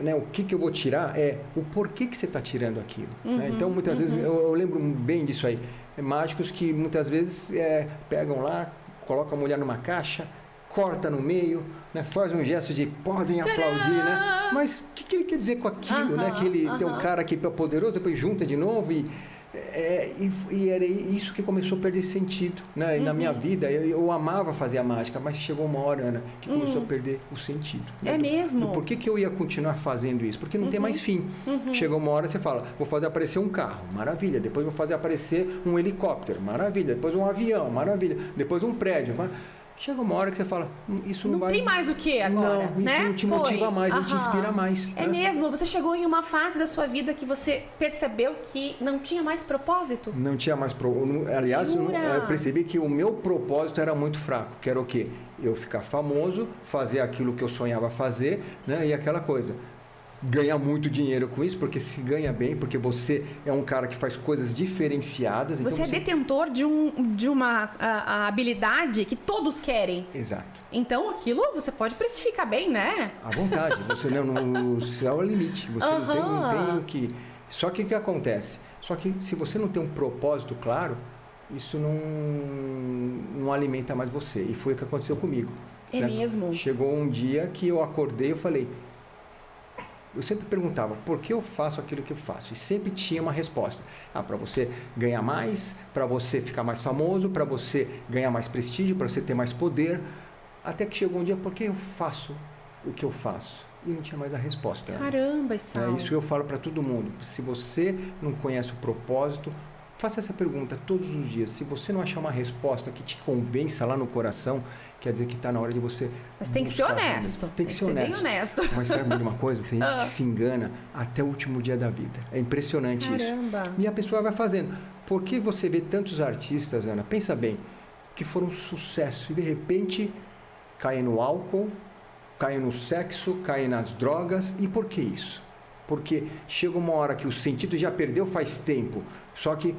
o que eu vou tirar é o porquê que você está tirando aquilo. Né? Então, muitas vezes, eu lembro bem disso aí. Mágicos que muitas vezes pegam lá, colocam a mulher numa caixa, corta no meio, né? Faz um gesto de podem aplaudir, né? Mas o que ele quer dizer com aquilo? Né? Que ele tem um cara que é poderoso, depois junta de novo e era isso que começou a perder sentido, né? E na minha vida eu amava fazer a mágica, mas chegou uma hora, Ana, que começou a perder o sentido, né? Mesmo? Por que eu ia continuar fazendo isso? Porque não tem mais fim. Chegou uma hora, você fala, vou fazer aparecer um carro, maravilha, depois vou fazer aparecer um helicóptero, maravilha, depois um avião, maravilha, depois um prédio, chega uma hora que você fala, isso não vai... Não tem mais o que agora, não, né? Isso não te motiva mais, não te inspira mais. É mesmo? Você chegou em uma fase da sua vida que você percebeu que não tinha mais propósito? Não tinha mais propósito. Aliás, eu percebi que o meu propósito era muito fraco, que era o quê? Eu ficar famoso, fazer aquilo que eu sonhava fazer, né? E aquela coisa. Ganhar muito dinheiro com isso, porque se ganha bem, porque você é um cara que faz coisas diferenciadas. Você é detentor de uma habilidade que todos querem. Exato. Então, aquilo você pode precificar bem, né? À vontade. Você no céu é o limite. Você não tem o que... Só que o que acontece? Só que se você não tem um propósito claro, isso não alimenta mais você. E foi o que aconteceu comigo. É mesmo? Chegou um dia que eu acordei e falei... Eu sempre perguntava, por que eu faço aquilo que eu faço? E sempre tinha uma resposta. Para você ganhar mais, para você ficar mais famoso, para você ganhar mais prestígio, para você ter mais poder. Até que chegou um dia, por que eu faço o que eu faço? E não tinha mais a resposta. Caramba, Sal. Isso eu falo para todo mundo. Se você não conhece o propósito, faça essa pergunta todos os dias. Se você não achar uma resposta que te convença lá no coração, quer dizer que está na hora de você... Mas tem que ser honesto. Tem que ser honesto. Bem honesto. Mas sabe uma coisa? Tem gente que se engana até o último dia da vida. É impressionante. Caramba. Isso. E a pessoa vai fazendo. Por que você vê tantos artistas, Ana? Pensa bem, que foram um sucesso e de repente caem no álcool, caem no sexo, caem nas drogas. E por que isso? Porque chega uma hora que o sentido já perdeu faz tempo, só que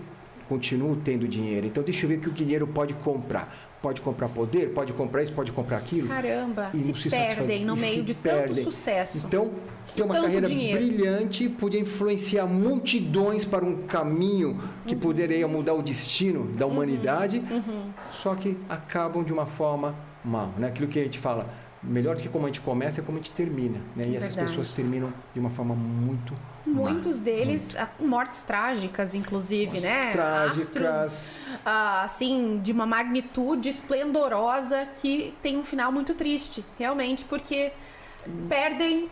continuo tendo dinheiro. Então deixa eu ver o que o dinheiro pode comprar. Pode comprar poder, pode comprar isso, pode comprar aquilo. Caramba, e se perdem no meio de tanto sucesso. Então, ter uma carreira brilhante podia influenciar multidões para um caminho que poderia mudar o destino da humanidade, só que acabam de uma forma mal. Né? Aquilo que a gente fala, melhor do que como a gente começa é como a gente termina. Né? E essas pessoas terminam de uma forma muito Muitos deles, mortes trágicas, inclusive, né? Trágicas. Astros, assim, de uma magnitude esplendorosa que tem um final muito triste, realmente, porque perdem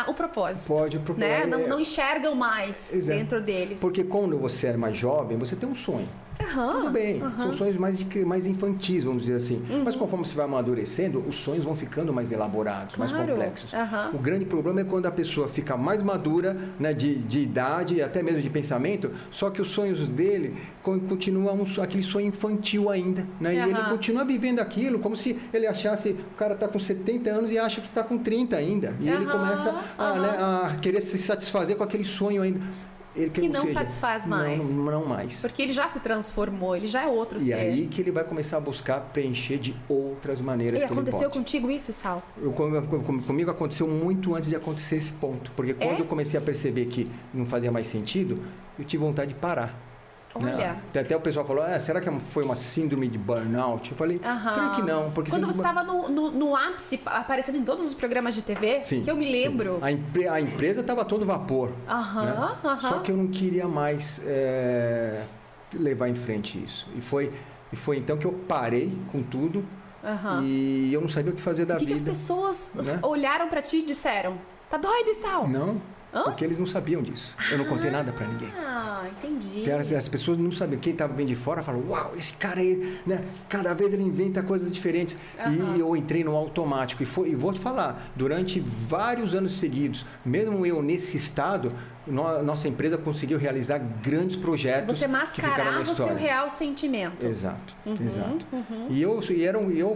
o propósito. Né? Não enxergam mais dentro deles. Porque quando você é mais jovem, você tem um sonho. Tudo bem, são sonhos mais infantis, vamos dizer assim. Mas conforme você vai amadurecendo, os sonhos vão ficando mais elaborados, mais complexos. O grande problema é quando a pessoa fica mais madura, né, de idade, até mesmo de pensamento, só que os sonhos dele continuam aquele sonho infantil ainda. Né? E ele continua vivendo aquilo como se ele achasse, o cara está com 70 anos e acha que está com 30 ainda. E ele começa a querer se satisfazer com aquele sonho ainda. Que não satisfaz mais. Não mais. Porque ele já se transformou, ele já é outro ser. E aí que ele vai começar a buscar preencher de outras maneiras que ele pode. Aconteceu contigo isso, Sal? Comigo aconteceu muito antes de acontecer esse ponto. Porque quando eu comecei a perceber que não fazia mais sentido, eu tive vontade de parar. Olha. Né? Até o pessoal falou, será que foi uma síndrome de burnout? Eu falei, creio que não. Porque quando você estava no ápice, aparecendo em todos os programas de TV, que eu me lembro. A empresa estava a todo vapor. Né? Só que eu não queria mais levar em frente isso. E foi então que eu parei com tudo e eu não sabia o que fazer da vida. O que as pessoas olharam para ti e disseram? Tá doido, Sal? Não. Porque eles não sabiam disso. Eu não contei nada pra ninguém. Entendi. As pessoas não sabiam. Quem estava bem de fora falou, uau, esse cara aí, né? Cada vez ele inventa coisas diferentes. E eu entrei no automático. E vou te falar, durante vários anos seguidos, mesmo eu nesse estado, nossa empresa conseguiu realizar grandes projetos. Você mascarava o seu real sentimento. Exato, exato. E eu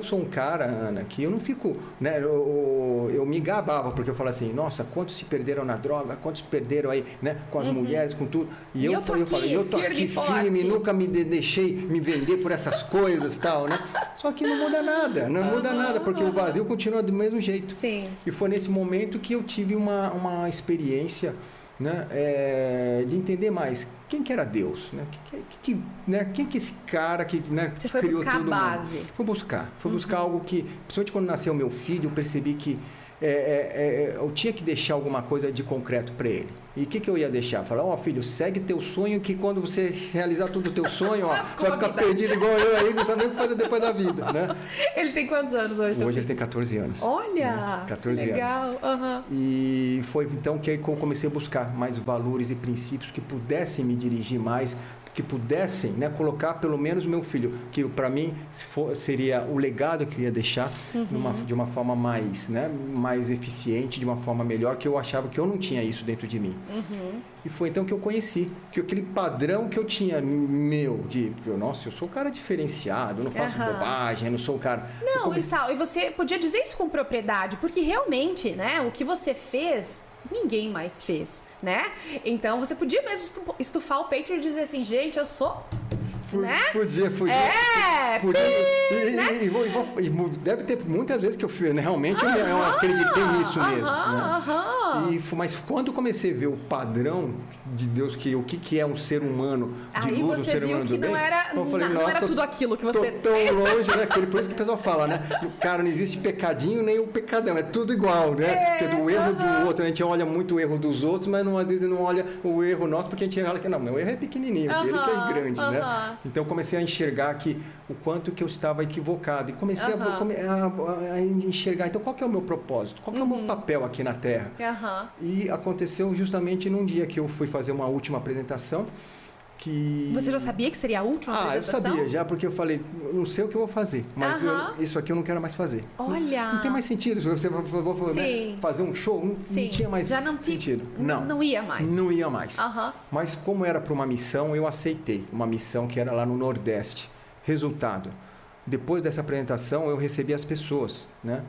sou um cara, Ana, que eu não fico, né? Eu me gabava, porque eu falo assim, nossa, quantos se perderam na droga, quantos perderam aí, né? Com as mulheres, com tudo. E eu falei, eu tô aqui firme, nunca me deixei me vender por essas coisas e tal, né? Só que não muda nada, porque o vazio continua do mesmo jeito. Sim. E foi nesse momento que eu tive uma experiência, né, de entender mais quem que era Deus, né? Quem que esse cara que, né, você foi criou buscar todo a base. Fui buscar algo que, principalmente quando nasceu meu filho, eu percebi que eu tinha que deixar alguma coisa de concreto para ele. E o que eu ia deixar? Falar, filho, segue teu sonho, que quando você realizar todo o teu sonho, você vai ficar perdido igual eu aí, não sabe nem o que fazer depois da vida, né? Ele tem quantos anos hoje? Hoje ele tem 14 anos. Olha! Né? 14 legal. anos. E foi então que eu comecei a buscar mais valores e princípios que pudessem me dirigir mais, que pudessem, né, colocar pelo menos o meu filho, que para mim seria o legado que eu ia deixar de uma forma mais, né, mais eficiente, de uma forma melhor, que eu achava que eu não tinha isso dentro de mim. E foi então que eu conheci, que aquele padrão que eu tinha eu sou um cara diferenciado, eu não faço bobagem, eu não sou um cara... Não, e você podia dizer isso com propriedade, porque realmente, né, o que você fez... ninguém mais fez, né? Então você podia mesmo estufar o peito e dizer assim, gente, eu sou... né? Podia. E deve ter muitas vezes que eu fui, né? Realmente eu acreditei nisso mesmo. Né? Mas quando eu comecei a ver o padrão de Deus, o que é um ser humano de aí luz, um ser humano do bem, não era tudo aquilo que você tão longe, né? Por isso que o pessoal fala, né? Cara, não existe pecadinho nem o pecadão, é tudo igual, né? Porque do erro do outro, a gente olha muito o erro dos outros, mas às vezes não olha o erro nosso, porque a gente olha que não, meu erro é pequenininho, ele que é grande, né? Então eu comecei a enxergar que o quanto que eu estava equivocado e comecei a enxergar, então qual que é o meu propósito? Qual que é o meu papel aqui na Terra? E aconteceu justamente num dia que eu fui fazer uma última apresentação que... Você já sabia que seria a última apresentação? Eu sabia já, porque eu falei, não sei o que eu vou fazer, mas isso aqui eu não quero mais fazer. Olha! Não tem mais sentido, se você fazer um show, não tinha mais sentido. Não ia mais. Não ia mais. Mas como era para uma missão, eu aceitei, uma missão que era lá no Nordeste. Resultado, depois dessa apresentação eu recebi as pessoas, né?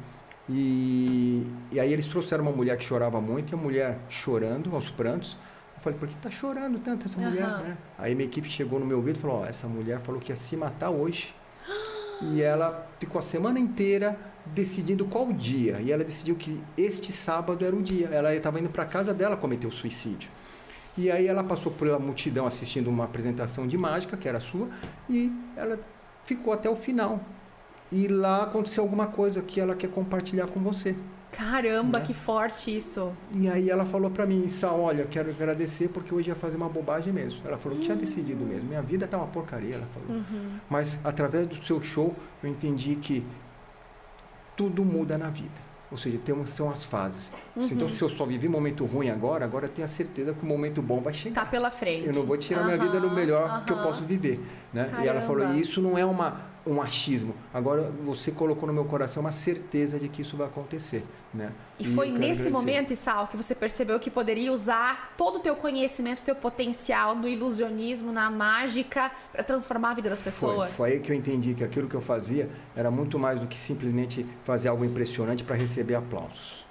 E aí eles trouxeram uma mulher que chorava muito, e a mulher chorando, aos prantos. Eu falei, por que tá chorando tanto essa mulher, né? Aí minha equipe chegou no meu ouvido e falou, essa mulher falou que ia se matar hoje. E ela ficou a semana inteira decidindo qual dia. E ela decidiu que este sábado era o dia. Ela estava indo para casa dela cometer o suicídio. E aí ela passou pela multidão assistindo uma apresentação de mágica, que era a sua, e ela ficou até o final. E lá aconteceu alguma coisa que ela quer compartilhar com você. Caramba, que forte isso. E aí ela falou pra mim, Sal, olha, quero agradecer porque hoje ia fazer uma bobagem mesmo. Ela falou, tinha decidido mesmo, minha vida tá uma porcaria, ela falou. Mas através do seu show eu entendi que tudo muda na vida. Ou seja, são as fases. Então, se eu só vivi momento ruim agora eu tenho a certeza que o momento bom vai chegar. Tá pela frente. Eu não vou tirar minha vida do melhor que eu posso viver. Né? E ela falou, e isso não é um achismo. Agora, você colocou no meu coração uma certeza de que isso vai acontecer. Né? E foi nesse momento, Issal, que você percebeu que poderia usar todo o teu conhecimento, teu potencial no ilusionismo, na mágica, para transformar a vida das pessoas? Foi aí que eu entendi que aquilo que eu fazia era muito mais do que simplesmente fazer algo impressionante para receber aplausos.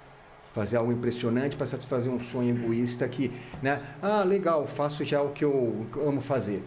Fazer algo impressionante para satisfazer um sonho egoísta que, né? Legal, faço já o que eu amo fazer.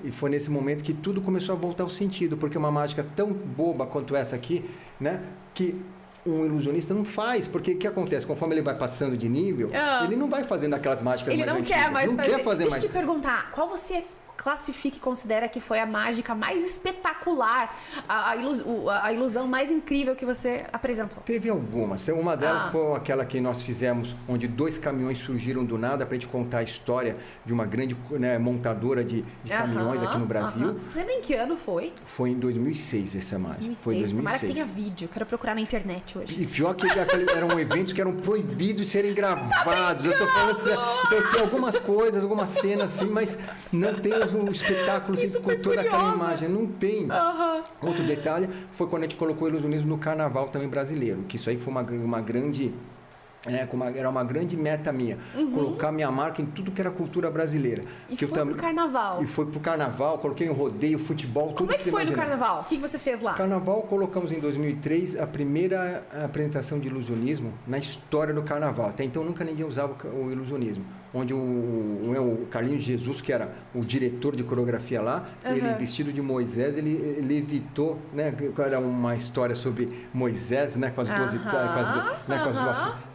E foi nesse momento que tudo começou a voltar ao sentido, porque uma mágica tão boba quanto essa aqui, né? Que um ilusionista não faz, porque o que acontece? Conforme ele vai passando de nível, ele não vai fazendo aquelas mágicas mais antigas. Ele não quer mais fazer. Deixa mais. eu te perguntar, qual você classifica e considera que foi a mágica mais espetacular, a ilusão mais incrível que você apresentou? Teve algumas. Uma delas foi aquela que nós fizemos, onde 2 caminhões surgiram do nada para a gente contar a história de uma grande, né, montadora de caminhões aqui no Brasil. Você lembra em que ano foi? Foi em 2006 essa mágica. 2006. Foi em 2006. Tomara que tenha vídeo. Quero procurar na internet hoje. E pior que eram eventos que eram proibidos de serem gravados. Eu tô falando assim, então, tem algumas coisas, algumas cenas assim, mas não tem um espetáculo assim, com toda aquela imagem. Não tem. Outro detalhe foi quando a gente colocou o ilusionismo no carnaval também brasileiro, que isso aí foi uma grande... era uma grande meta minha, colocar minha marca em tudo que era cultura brasileira. E foi pro carnaval. E foi pro carnaval, coloquei no rodeio, futebol, tudo. Como é que foi no carnaval? O que você fez lá? Carnaval, colocamos em 2003 a primeira apresentação de ilusionismo na história do carnaval. Até então nunca ninguém usava o ilusionismo. Onde o Carlinhos Jesus, que era o diretor de coreografia lá, ele vestido de Moisés, ele levitou, né? Era uma história sobre Moisés, né? Com as 12,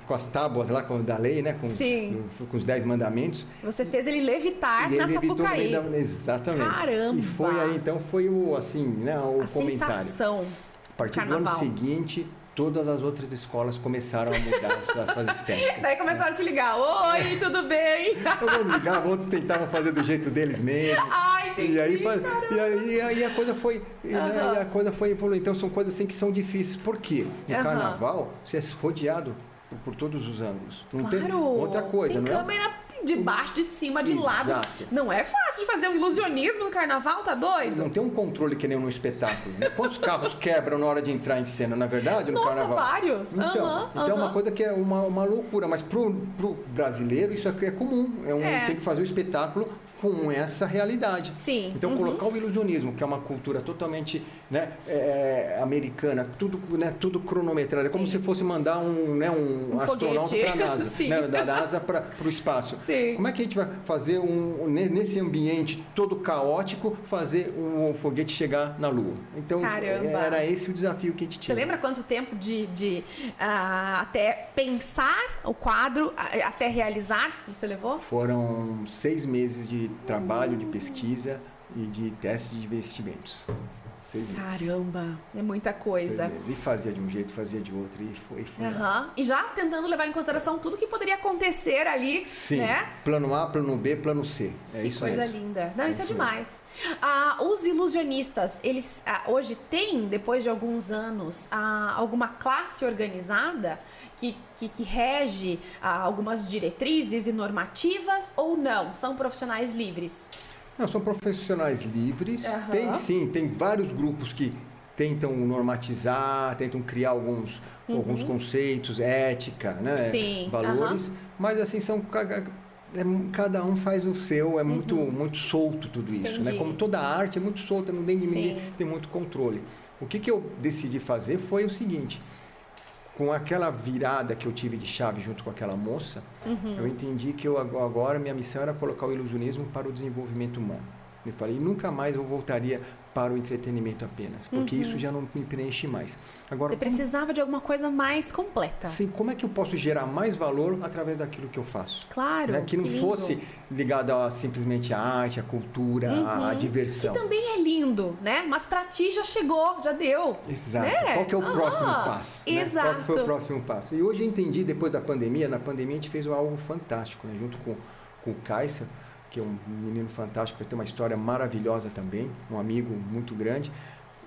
com as tábuas lá da lei, né? Com os 10 mandamentos. Você fez ele levitar na Sapucaí. Exatamente. Caramba! E foi aí, então, foi o, assim, né, o comentário. Sensação. A partir do ano seguinte, todas as outras escolas começaram a mudar as fases estéticas. Daí começaram a te ligar. Oi, tudo bem? Eu ligava, outros tentavam fazer do jeito deles mesmo. Entendi. E aí a coisa foi, né, a coisa foi evoluindo. Então são coisas assim que são difíceis. Por quê? No carnaval, você é rodeado por todos os ângulos. Não tem outra coisa, tem não é? Câmera de baixo, de cima, de lado. Não é fácil de fazer um ilusionismo no carnaval, tá doido? Não tem um controle que nem no espetáculo. Né? Quantos carros quebram na hora de entrar em cena, na verdade, no carnaval? Vários. Então, é uma coisa que é uma loucura, mas pro brasileiro isso aqui é comum. Tem que fazer o espetáculo com essa realidade. Sim. Então, colocar o ilusionismo, que é uma cultura totalmente, né, americana, tudo cronometrado. É como se fosse mandar um astronauta para a NASA, né, da NASA para o espaço. Sim. Como é que a gente vai fazer, nesse ambiente todo caótico, fazer um foguete chegar na Lua? Então, era esse o desafio que a gente tinha. Você lembra quanto tempo de até pensar o quadro, até realizar, você levou? Foram 6 meses de trabalho, de pesquisa e de teste de investimentos. 6 meses. Caramba, é muita coisa. E fazia de um jeito, fazia de outro, e foi. E já tentando levar em consideração tudo que poderia acontecer ali, sim, né? Plano A, plano B, plano C. Isso coisa mesmo. linda. Não, isso é demais. Os ilusionistas, eles hoje têm, depois de alguns anos, alguma classe organizada que rege algumas diretrizes e normativas ou não? São profissionais livres? Não, são profissionais livres. Tem vários grupos que tentam normatizar, tentam criar alguns conceitos, ética, né? Sim. Valores, mas assim, cada um faz o seu, é muito solto tudo isso, né? Como toda arte é muito solta, ninguém tem muito controle. O que eu decidi fazer foi o seguinte: com aquela virada que eu tive de chave junto com aquela moça, eu entendi que agora minha missão era colocar o ilusionismo para o desenvolvimento humano. Eu falei, nunca mais eu voltaria para o entretenimento apenas, porque isso já não me preenche mais. Agora, você precisava de alguma coisa mais completa. Sim, como é que eu posso gerar mais valor através daquilo que eu faço? Claro. Né? Que não fosse ligado simplesmente à arte, à cultura, à diversão. Que também é lindo, né? Mas para ti já chegou, já deu. Exato. Né? Qual que é o próximo passo? Exato. Né? Qual que foi o próximo passo? E hoje eu entendi, depois da pandemia, na pandemia a gente fez algo fantástico, né? Junto com o Kaiser, que é um menino fantástico, que tem uma história maravilhosa também, um amigo muito grande.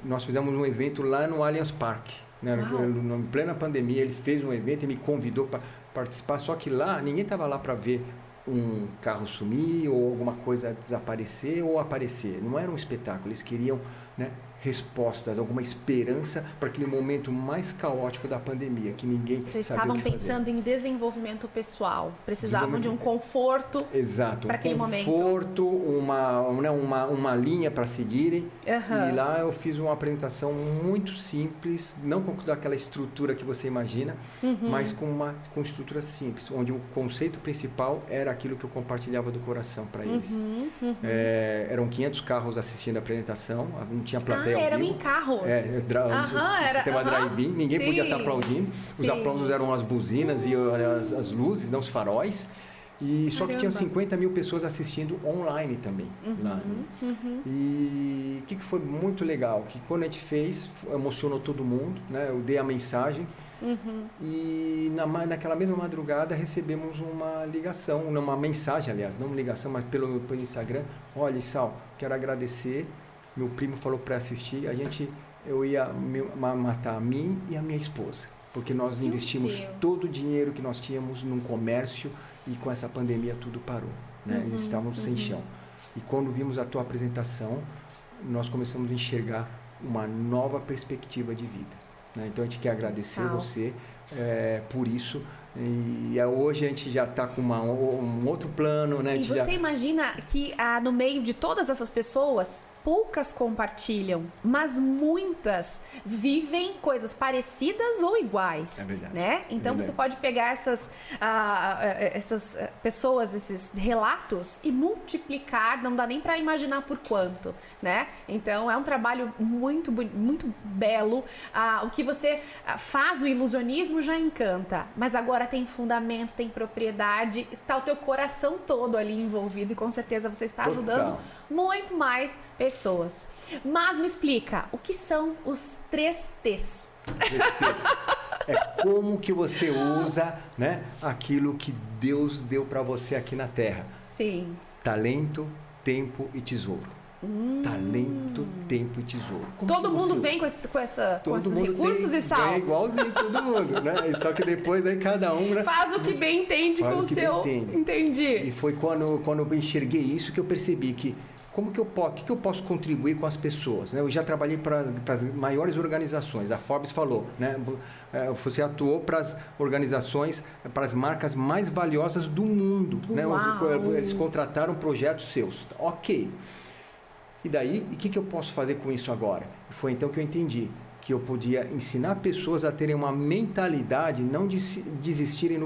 Nós fizemos um evento lá no Allianz Parque. Né? Em plena pandemia, ele fez um evento e me convidou para participar, só que lá, ninguém estava lá para ver um carro sumir ou alguma coisa desaparecer ou aparecer. Não era um espetáculo, eles queriam, né, respostas, alguma esperança para aquele momento mais caótico da pandemia, que ninguém sabia o que fazer. Estavam pensando em desenvolvimento pessoal, precisavam de um conforto. Exato, para aquele momento. Um conforto, uma linha para seguirem. E lá eu fiz uma apresentação muito simples, não com aquela estrutura que você imagina, mas com estrutura simples, onde o conceito principal era aquilo que eu compartilhava do coração para eles. Eram 500 carros assistindo a apresentação, não tinha plateia. Eram em carros. Sistema drive-in, ninguém podia estar aplaudindo. Os aplausos eram as buzinas e as luzes, não os faróis. E só que tinham 50 mil pessoas assistindo online também. Lá, né? E o que foi muito legal? Que quando a gente fez, emocionou todo mundo, né? Eu dei a mensagem. E naquela mesma madrugada recebemos uma ligação, uma mensagem, aliás, não uma ligação, mas pelo Instagram. Olha, Sal, quero agradecer. Meu primo falou para assistir, eu ia matar a mim e a minha esposa, porque nós investimos todo o dinheiro que nós tínhamos num comércio e com essa pandemia tudo parou, né? Estávamos sem chão. E quando vimos a tua apresentação, nós começamos a enxergar uma nova perspectiva de vida, né? Então a gente quer agradecer você por isso. E hoje a gente já está com um outro plano, né? E você imagina que no meio de todas essas pessoas, poucas compartilham, mas muitas vivem coisas parecidas ou iguais. É verdade. Né? Então você pode pegar essas pessoas, esses relatos e multiplicar, não dá nem para imaginar por quanto, né? Então é um trabalho muito, muito belo. O que você faz no ilusionismo já encanta, mas agora tem fundamento, tem propriedade, tá o teu coração todo ali envolvido e com certeza você está ajudando muito mais pessoas. Mas me explica, o que são os 3 T's? É como que você usa, né, aquilo que Deus deu para você aqui na Terra. Sim. Talento, tempo e tesouro. Talento, tempo e tesouro. Todo mundo vem com esses recursos e sal. É igualzinho todo mundo, né? Só que depois aí cada um, né, faz o que bem entende com o seu. Entendi. E foi quando eu enxerguei isso que eu percebi que o que eu posso contribuir com as pessoas, né? Eu já trabalhei para as maiores organizações. A Forbes falou, né? Você atuou para as organizações, para as marcas mais valiosas do mundo, né? Eles contrataram projetos seus. Ok. E daí, o que eu posso fazer com isso agora? Foi então que eu entendi que eu podia ensinar pessoas a terem uma mentalidade, não de desistirem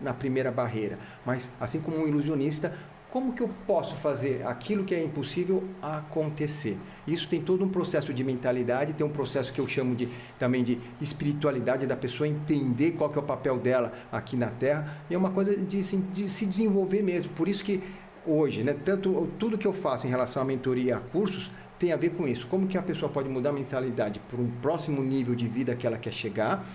na primeira barreira, mas assim como um ilusionista, como que eu posso fazer aquilo que é impossível acontecer? Isso tem todo um processo de mentalidade, tem um processo que eu chamo também de espiritualidade, da pessoa entender qual que é o papel dela aqui na Terra, e é uma coisa de se desenvolver mesmo. Por isso que hoje, né, tudo que eu faço em relação à mentoria e a cursos tem a ver com isso. Como que a pessoa pode mudar a mentalidade para um próximo nível de vida que ela quer chegar.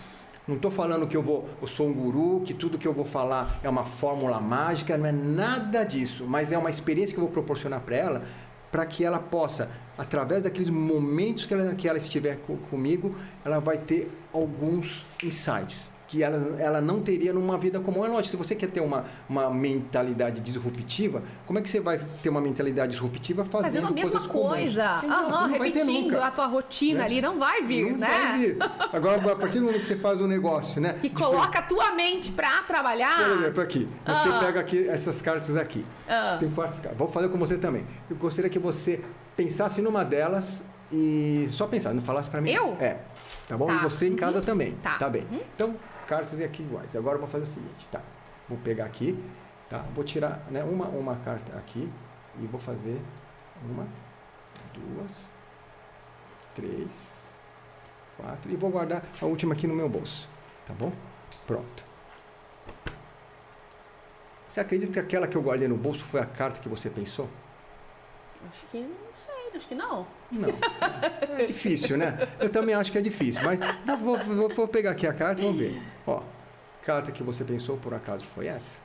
Não estou falando que eu sou um guru, que tudo que eu vou falar é uma fórmula mágica, não é nada disso, mas é uma experiência que eu vou proporcionar para ela, para que ela possa, através daqueles momentos que ela estiver comigo, ela vai ter alguns insights que ela não teria numa vida comum. É lógico, se você quer ter uma mentalidade disruptiva, como é que você vai ter uma mentalidade disruptiva fazendo a mesma coisa? Repetindo a tua rotina, né? Ali, não vai vir, né? Vai vir. Agora, a partir do momento que você faz um negócio, né? Que coloca a tua mente para trabalhar. Por exemplo, aqui. Você pega aqui essas cartas aqui. Tem 4 cartas. Vou fazer com você também. Eu gostaria que você pensasse numa delas e só pensasse, não falasse para mim. Eu? Tá bom? Tá. E você em casa também. Tá. Bem. Então, cartas aqui iguais. Agora eu vou fazer o seguinte, tá? Vou pegar aqui, tá? Vou tirar, né, uma carta aqui e vou fazer 1, 2, 3, 4 e vou guardar a última aqui no meu bolso. Tá bom? Pronto. Você acredita que aquela que eu guardei no bolso foi a carta que você pensou? Acho que não sei, acho que não. Não. É difícil, né? Eu também acho que é difícil, mas vou pegar aqui a carta e vamos ver. Ó, carta que você pensou, por acaso, foi essa?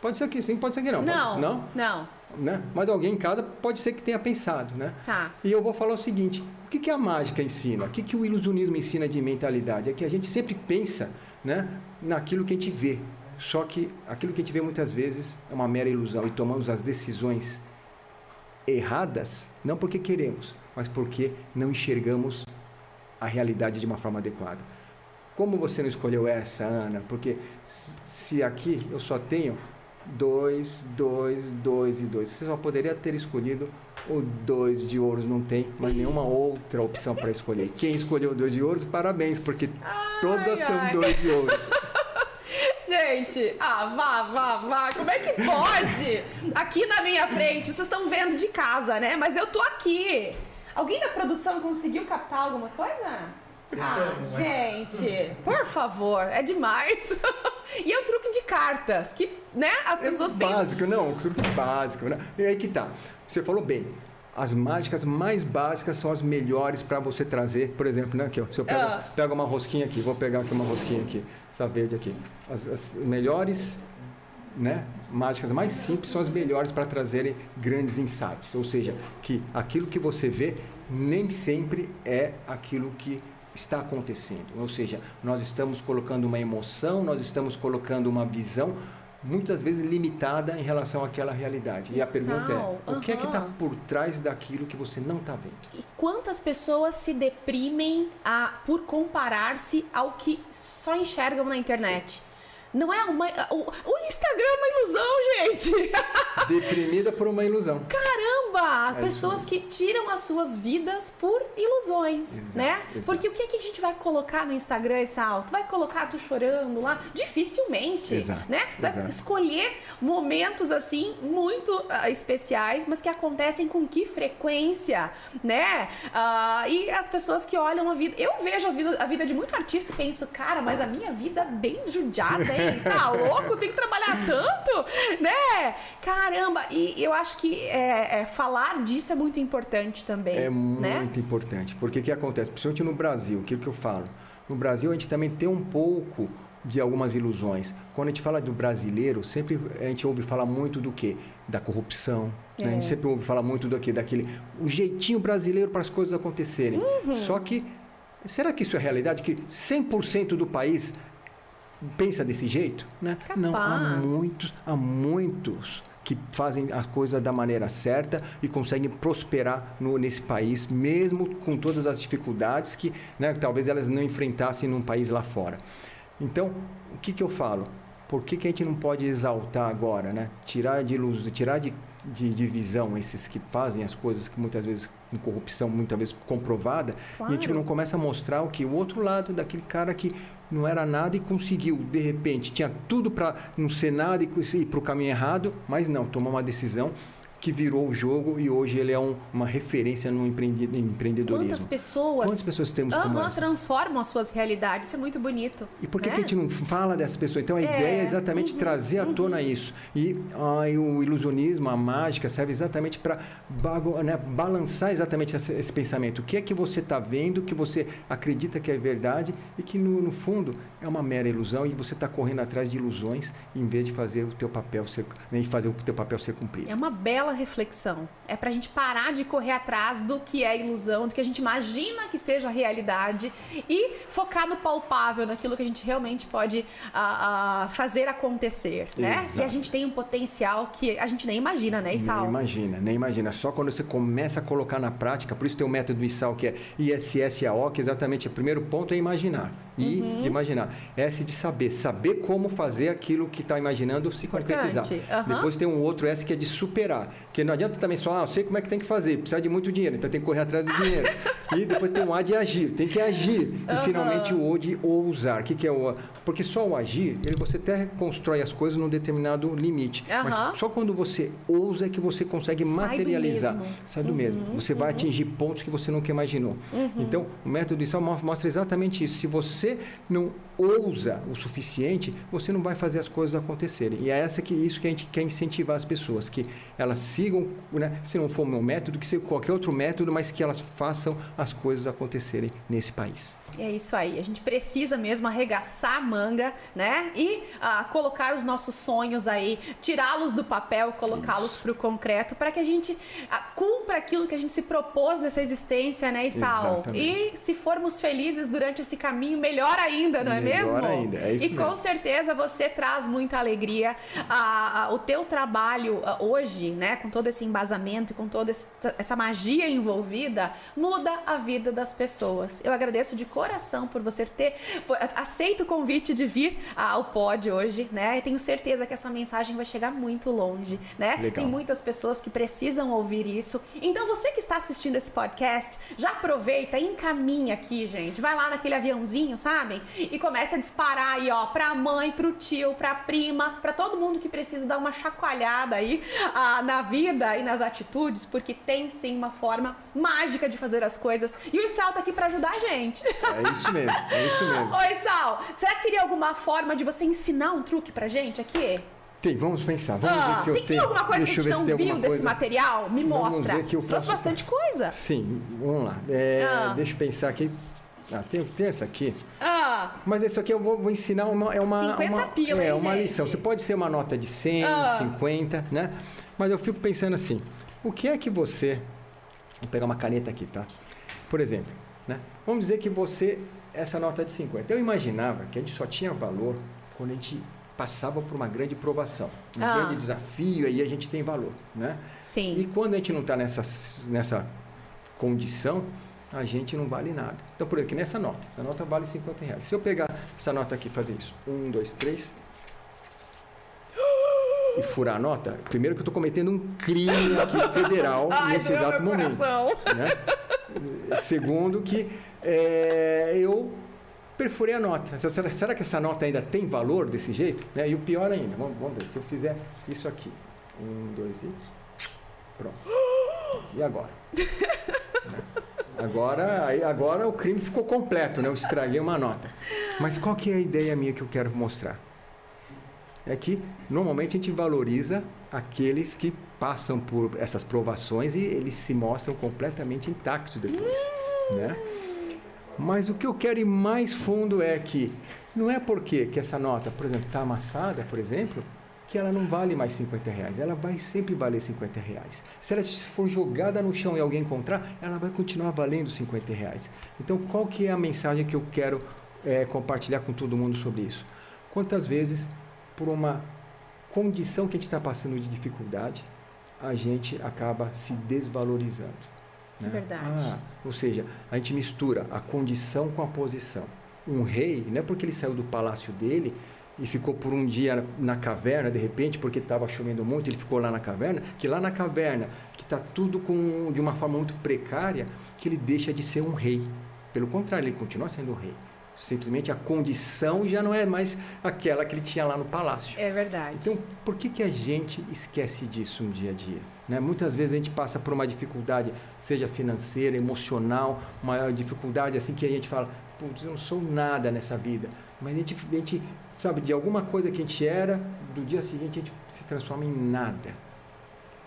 Pode ser que sim, pode ser que não. Não. Não? Não. Né? Mas alguém em casa pode ser que tenha pensado, né? Tá. E eu vou falar o seguinte, o que a mágica ensina? O que o ilusionismo ensina de mentalidade? É que a gente sempre pensa, né, naquilo que a gente vê. Só que aquilo que a gente vê muitas vezes é uma mera ilusão e tomamos as decisões erradas, não porque queremos, mas porque não enxergamos a realidade de uma forma adequada. Como você não escolheu essa, Ana? Porque se aqui eu só tenho 2, 2, 2 e 2, você só poderia ter escolhido o 2 de ouros, não tem mais nenhuma outra opção para escolher. Quem escolheu o 2 de ouros, parabéns, porque todas são 2 de ouros. Gente, vá. Como é que pode? Aqui na minha frente, vocês estão vendo de casa, né? Mas eu tô aqui. Alguém da produção conseguiu captar alguma coisa? Gente, por favor, é demais. E é um truque de cartas, que, né, as pessoas pensam... Básico, não, truque básico, né? E aí que tá, você falou bem, as mágicas mais básicas são as melhores para você trazer, por exemplo, né, aqui, ó, se eu pego uma rosquinha aqui, vou pegar aqui uma rosquinha aqui, essa verde aqui, as melhores, né, mágicas mais simples são as melhores para trazerem grandes insights, ou seja, que aquilo que você vê nem sempre é aquilo que está acontecendo, ou seja, nós estamos colocando uma emoção, nós estamos colocando uma visão muitas vezes limitada em relação àquela realidade. E a pergunta é, o que é que está por trás daquilo que você não está vendo? E quantas pessoas se deprimem por comparar-se ao que só enxergam na internet? Não é uma... O Instagram é uma ilusão, gente! Deprimida por uma ilusão. Caramba! Pessoas que tiram as suas vidas por ilusões, né? Exato. Porque o que a gente vai colocar no Instagram, esse alto? Vai colocar tu chorando lá? Dificilmente, né? Vai escolher momentos, assim, muito especiais, mas que acontecem com que frequência, né? E as pessoas que olham a vida... Eu vejo a vida de muito artista e penso, cara, mas a minha vida é bem judiada, hein? Tá louco? Tem que trabalhar tanto, né? Caramba! E eu acho que falar disso é muito importante também. É né? muito importante. Porque o que acontece? Principalmente no Brasil, aquilo que eu falo. No Brasil, a gente também tem um pouco de algumas ilusões. Quando a gente fala do brasileiro, sempre a gente ouve falar muito do quê? Da corrupção. Né? A gente sempre ouve falar muito do quê? Daquele... O jeitinho brasileiro para as coisas acontecerem. Só que, será que isso é realidade? Que 100% do país... pensa desse jeito, né? Capaz. Não, há muitos que fazem a coisa da maneira certa e conseguem prosperar nesse país, mesmo com todas as dificuldades que, né, talvez elas não enfrentassem num país lá fora. Então, o que eu falo? Por que a gente não pode exaltar agora, né? Tirar de luz, tirar de visão esses que fazem as coisas que muitas vezes com corrupção, muitas vezes comprovada, claro. E a gente não começa a mostrar o que o outro lado daquele cara que não era nada e conseguiu, de repente, tinha tudo para não ser nada e ir para o caminho errado, mas não, tomou uma decisão que virou o jogo e hoje ele é uma referência no empreendedorismo. Quantas pessoas temos como essa? Transformam as suas realidades, isso é muito bonito. E por que a gente não fala dessas pessoas? Então a ideia é exatamente trazer à tona isso. E o ilusionismo, a mágica, serve exatamente para balançar exatamente esse pensamento. O que é que você está vendo, que você acredita que é verdade e que no fundo é uma mera ilusão e você está correndo atrás de ilusões em vez de fazer o teu papel ser, né, fazer o teu papel ser cumprido. É uma bela reflexão. É pra gente parar de correr atrás do que é ilusão, do que a gente imagina que seja realidade e focar no palpável, naquilo que a gente realmente pode fazer acontecer, né? Exato. E a gente tem um potencial que a gente nem imagina, né, Issal? Nem imagina. Só quando você começa a colocar na prática, por isso tem o método Issal, que é ISSAO, que exatamente o primeiro ponto é imaginar. I de imaginar. S de saber. Saber como fazer aquilo que está imaginando se concretizar. Depois tem um outro S que é de superar. Porque não adianta também só, eu sei como é que tem que fazer. Precisa de muito dinheiro, então tem que correr atrás do dinheiro. E depois tem um A de agir. Tem que agir. E finalmente o O de ousar. O que é o O? Porque só o agir, você até constrói as coisas num determinado limite. Mas só quando você ousa é que você consegue materializar. Sai do mesmo. Você vai atingir pontos que você nunca imaginou. Então, o método ISAL mostra exatamente isso. Se você não ousa o suficiente, você não vai fazer as coisas acontecerem. E é isso que a gente quer incentivar as pessoas, que elas sigam, né, se não for o meu método, que seja qualquer outro método, mas que elas façam as coisas acontecerem nesse país. É isso aí, a gente precisa mesmo arregaçar a manga, né? E colocar os nossos sonhos aí, tirá-los do papel, colocá-los para o concreto, para que a gente cumpra aquilo que a gente se propôs nessa existência, né, Isal? E se formos felizes durante esse caminho, melhor ainda, não é mesmo? Melhor ainda, é isso mesmo. E com certeza você traz muita alegria. O teu trabalho hoje, né, com todo esse embasamento e com toda essa magia envolvida, muda a vida das pessoas. Eu agradeço de coração por você ter aceito o convite de vir ao pod hoje, né? E tenho certeza que essa mensagem vai chegar muito longe, né? Legal. Tem muitas pessoas que precisam ouvir isso. Então você que está assistindo esse podcast, já aproveita e encaminha aqui, gente. Vai lá naquele aviãozinho, sabem? E começa a disparar aí, ó, pra mãe, pro tio, pra prima, pra todo mundo que precisa dar uma chacoalhada aí na vida e nas atitudes, porque tem sim uma forma mágica de fazer as coisas. E o Isal tá aqui pra ajudar a gente. É isso mesmo, é isso mesmo. Oi, Sal, será que teria alguma forma de você ensinar um truque pra gente aqui? Tem, vamos pensar. Vamos ver se eu tenho. Tem alguma coisa que a gente não viu desse material? Me mostra. Você trouxe bastante coisa. Sim, vamos lá. Deixa eu pensar aqui. Tem essa aqui. Mas isso aqui eu vou ensinar uma 50 pila, hein, uma gente? lição. Você pode ser uma nota de 100, 50, né? Mas eu fico pensando assim, o que é que você... Vou pegar uma caneta aqui, tá? Por exemplo, né? Vamos dizer que essa nota de 50. Eu imaginava que a gente só tinha valor quando a gente passava por uma grande provação. Um grande desafio, aí a gente tem valor, né? Sim. E quando a gente não está nessa condição, a gente não vale nada. Então, por exemplo, nessa nota, a nota vale R$50. Se eu pegar essa nota aqui e fazer isso, 1, 2, 3, e furar a nota, primeiro que eu estou cometendo um crime aqui federal nesse exato momento. Né? Segundo que eu perfurei a nota. Será que essa nota ainda tem valor desse jeito? Né? E o pior ainda, vamos ver, se eu fizer isso aqui, 1, 2 e pronto. E agora? Agora o crime ficou completo, né? Eu estraguei uma nota. Mas qual que é a ideia minha que eu quero mostrar? É que, normalmente, a gente valoriza aqueles que passam por essas provações e eles se mostram completamente intactos depois, né? Mas o que eu quero ir mais fundo é que não é porque que essa nota, por exemplo, está amassada, por exemplo, que ela não vale mais R$50. Ela vai sempre valer R$50. Se ela for jogada no chão e alguém encontrar, ela vai continuar valendo R$50. Então, qual que é a mensagem que eu quero compartilhar com todo mundo sobre isso? Quantas vezes, por uma condição que a gente está passando de dificuldade, a gente acaba se desvalorizando. Né? Verdade. Ou seja, a gente mistura a condição com a posição. Um rei, não é porque ele saiu do palácio dele e ficou por um dia na caverna, de repente, porque estava chovendo muito, ele ficou lá na caverna, que lá na caverna, que está tudo de uma forma muito precária, que ele deixa de ser um rei. Pelo contrário, ele continua sendo um rei. Simplesmente a condição já não é mais aquela que ele tinha lá no palácio. É verdade. Então, por que a gente esquece disso no dia a dia? Né? Muitas vezes a gente passa por uma dificuldade, seja financeira, emocional, uma dificuldade assim que a gente fala, putz, eu não sou nada nessa vida. Mas a gente sabe, de alguma coisa que a gente era, do dia seguinte a gente se transforma em nada.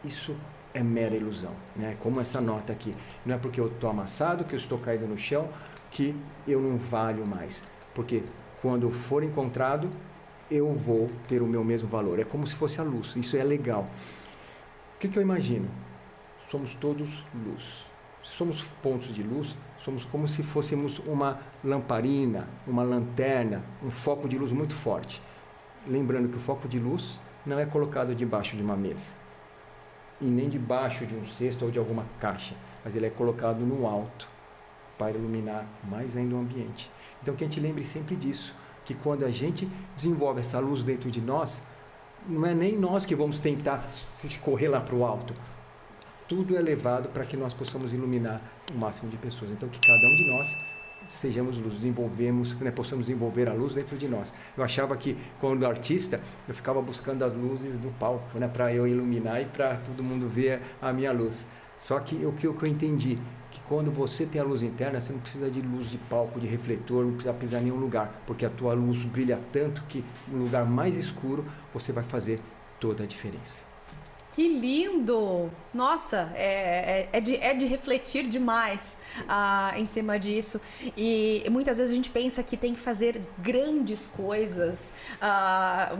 Isso é mera ilusão, né? Como essa nota aqui. Não é porque eu estou amassado, que eu estou caído no chão, que eu não valho mais. Porque quando for encontrado, eu vou ter o meu mesmo valor. É como se fosse a luz. Isso é legal. O que eu imagino? Somos todos luz. Se somos pontos de luz, somos como se fôssemos uma lamparina, uma lanterna, um foco de luz muito forte. Lembrando que o foco de luz não é colocado debaixo de uma mesa. E nem debaixo de um cesto ou de alguma caixa. Mas ele é colocado no alto, para iluminar mais ainda o ambiente. Então que a gente lembre sempre disso, que quando a gente desenvolve essa luz dentro de nós, não é nem nós que vamos tentar correr lá para o alto. Tudo é levado para que nós possamos iluminar o máximo de pessoas. Então que cada um de nós sejamos luz, possamos desenvolver a luz dentro de nós. Eu achava que, quando artista, eu ficava buscando as luzes do palco, né, para eu iluminar e para todo mundo ver a minha luz. Só que o que eu entendi, que quando você tem a luz interna, você não precisa de luz de palco, de refletor, não precisa pisar em nenhum lugar, porque a tua luz brilha tanto que no lugar mais escuro você vai fazer toda a diferença. Que lindo! Nossa, é de refletir demais em cima disso. E muitas vezes a gente pensa que tem que fazer grandes coisas,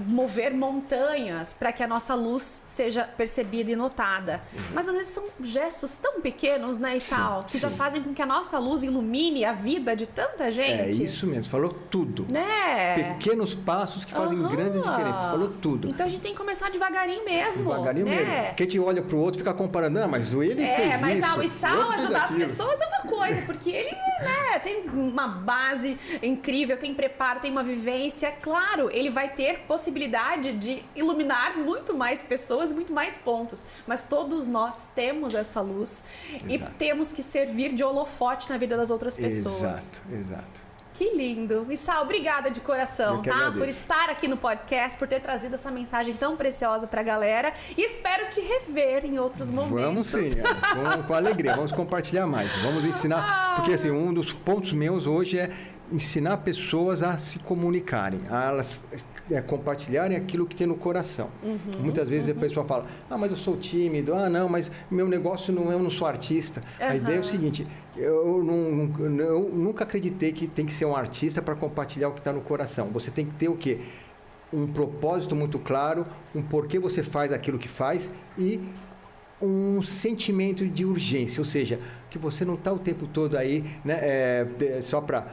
mover montanhas para que a nossa luz seja percebida e notada. Exato. Mas às vezes são gestos tão pequenos, né, Isao, que já fazem com que a nossa luz ilumine a vida de tanta gente. É isso mesmo, falou tudo. Né? Pequenos passos que fazem grandes diferenças, falou tudo. Então a gente tem que começar devagarinho mesmo. Devagarinho mesmo. Porque a gente olha pro outro e fica comparando, mas ele fez isso. Mas o Isao ajudar as pessoas é uma coisa, porque ele, né, tem uma base incrível, tem preparo, tem uma vivência. Claro, ele vai ter possibilidade de iluminar muito mais pessoas, muito mais pontos. Mas todos nós temos essa luz. Exato. E temos que servir de holofote na vida das outras pessoas. Exato. Que lindo. Isao, obrigada de coração, tá? Por estar aqui no podcast, por ter trazido essa mensagem tão preciosa pra galera. E espero te rever em outros momentos. Vamos sim, com alegria. Vamos compartilhar mais. Vamos ensinar, porque assim, um dos pontos meus hoje é ensinar pessoas a se comunicarem, a elas compartilharem aquilo que tem no coração. Muitas vezes a pessoa fala, mas eu sou tímido, não, mas meu negócio não é, eu não sou artista. A ideia é o seguinte, eu nunca acreditei que tem que ser um artista para compartilhar o que está no coração. Você tem que ter o quê? Um propósito muito claro, um porquê você faz aquilo que faz e um sentimento de urgência, ou seja, que você não está o tempo todo aí, né, só para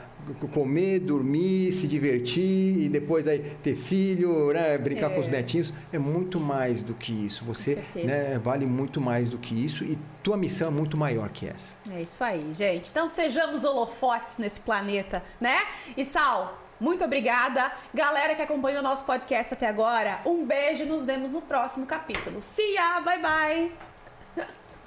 comer, dormir, se divertir e depois aí ter filho, né, brincar com os netinhos. É muito mais do que isso. Você, né, vale muito mais do que isso e tua missão é muito maior que essa. É isso aí, gente. Então sejamos holofotes nesse planeta, né? Isao, muito obrigada. Galera que acompanhou o nosso podcast até agora, um beijo e nos vemos no próximo capítulo. See ya, bye bye!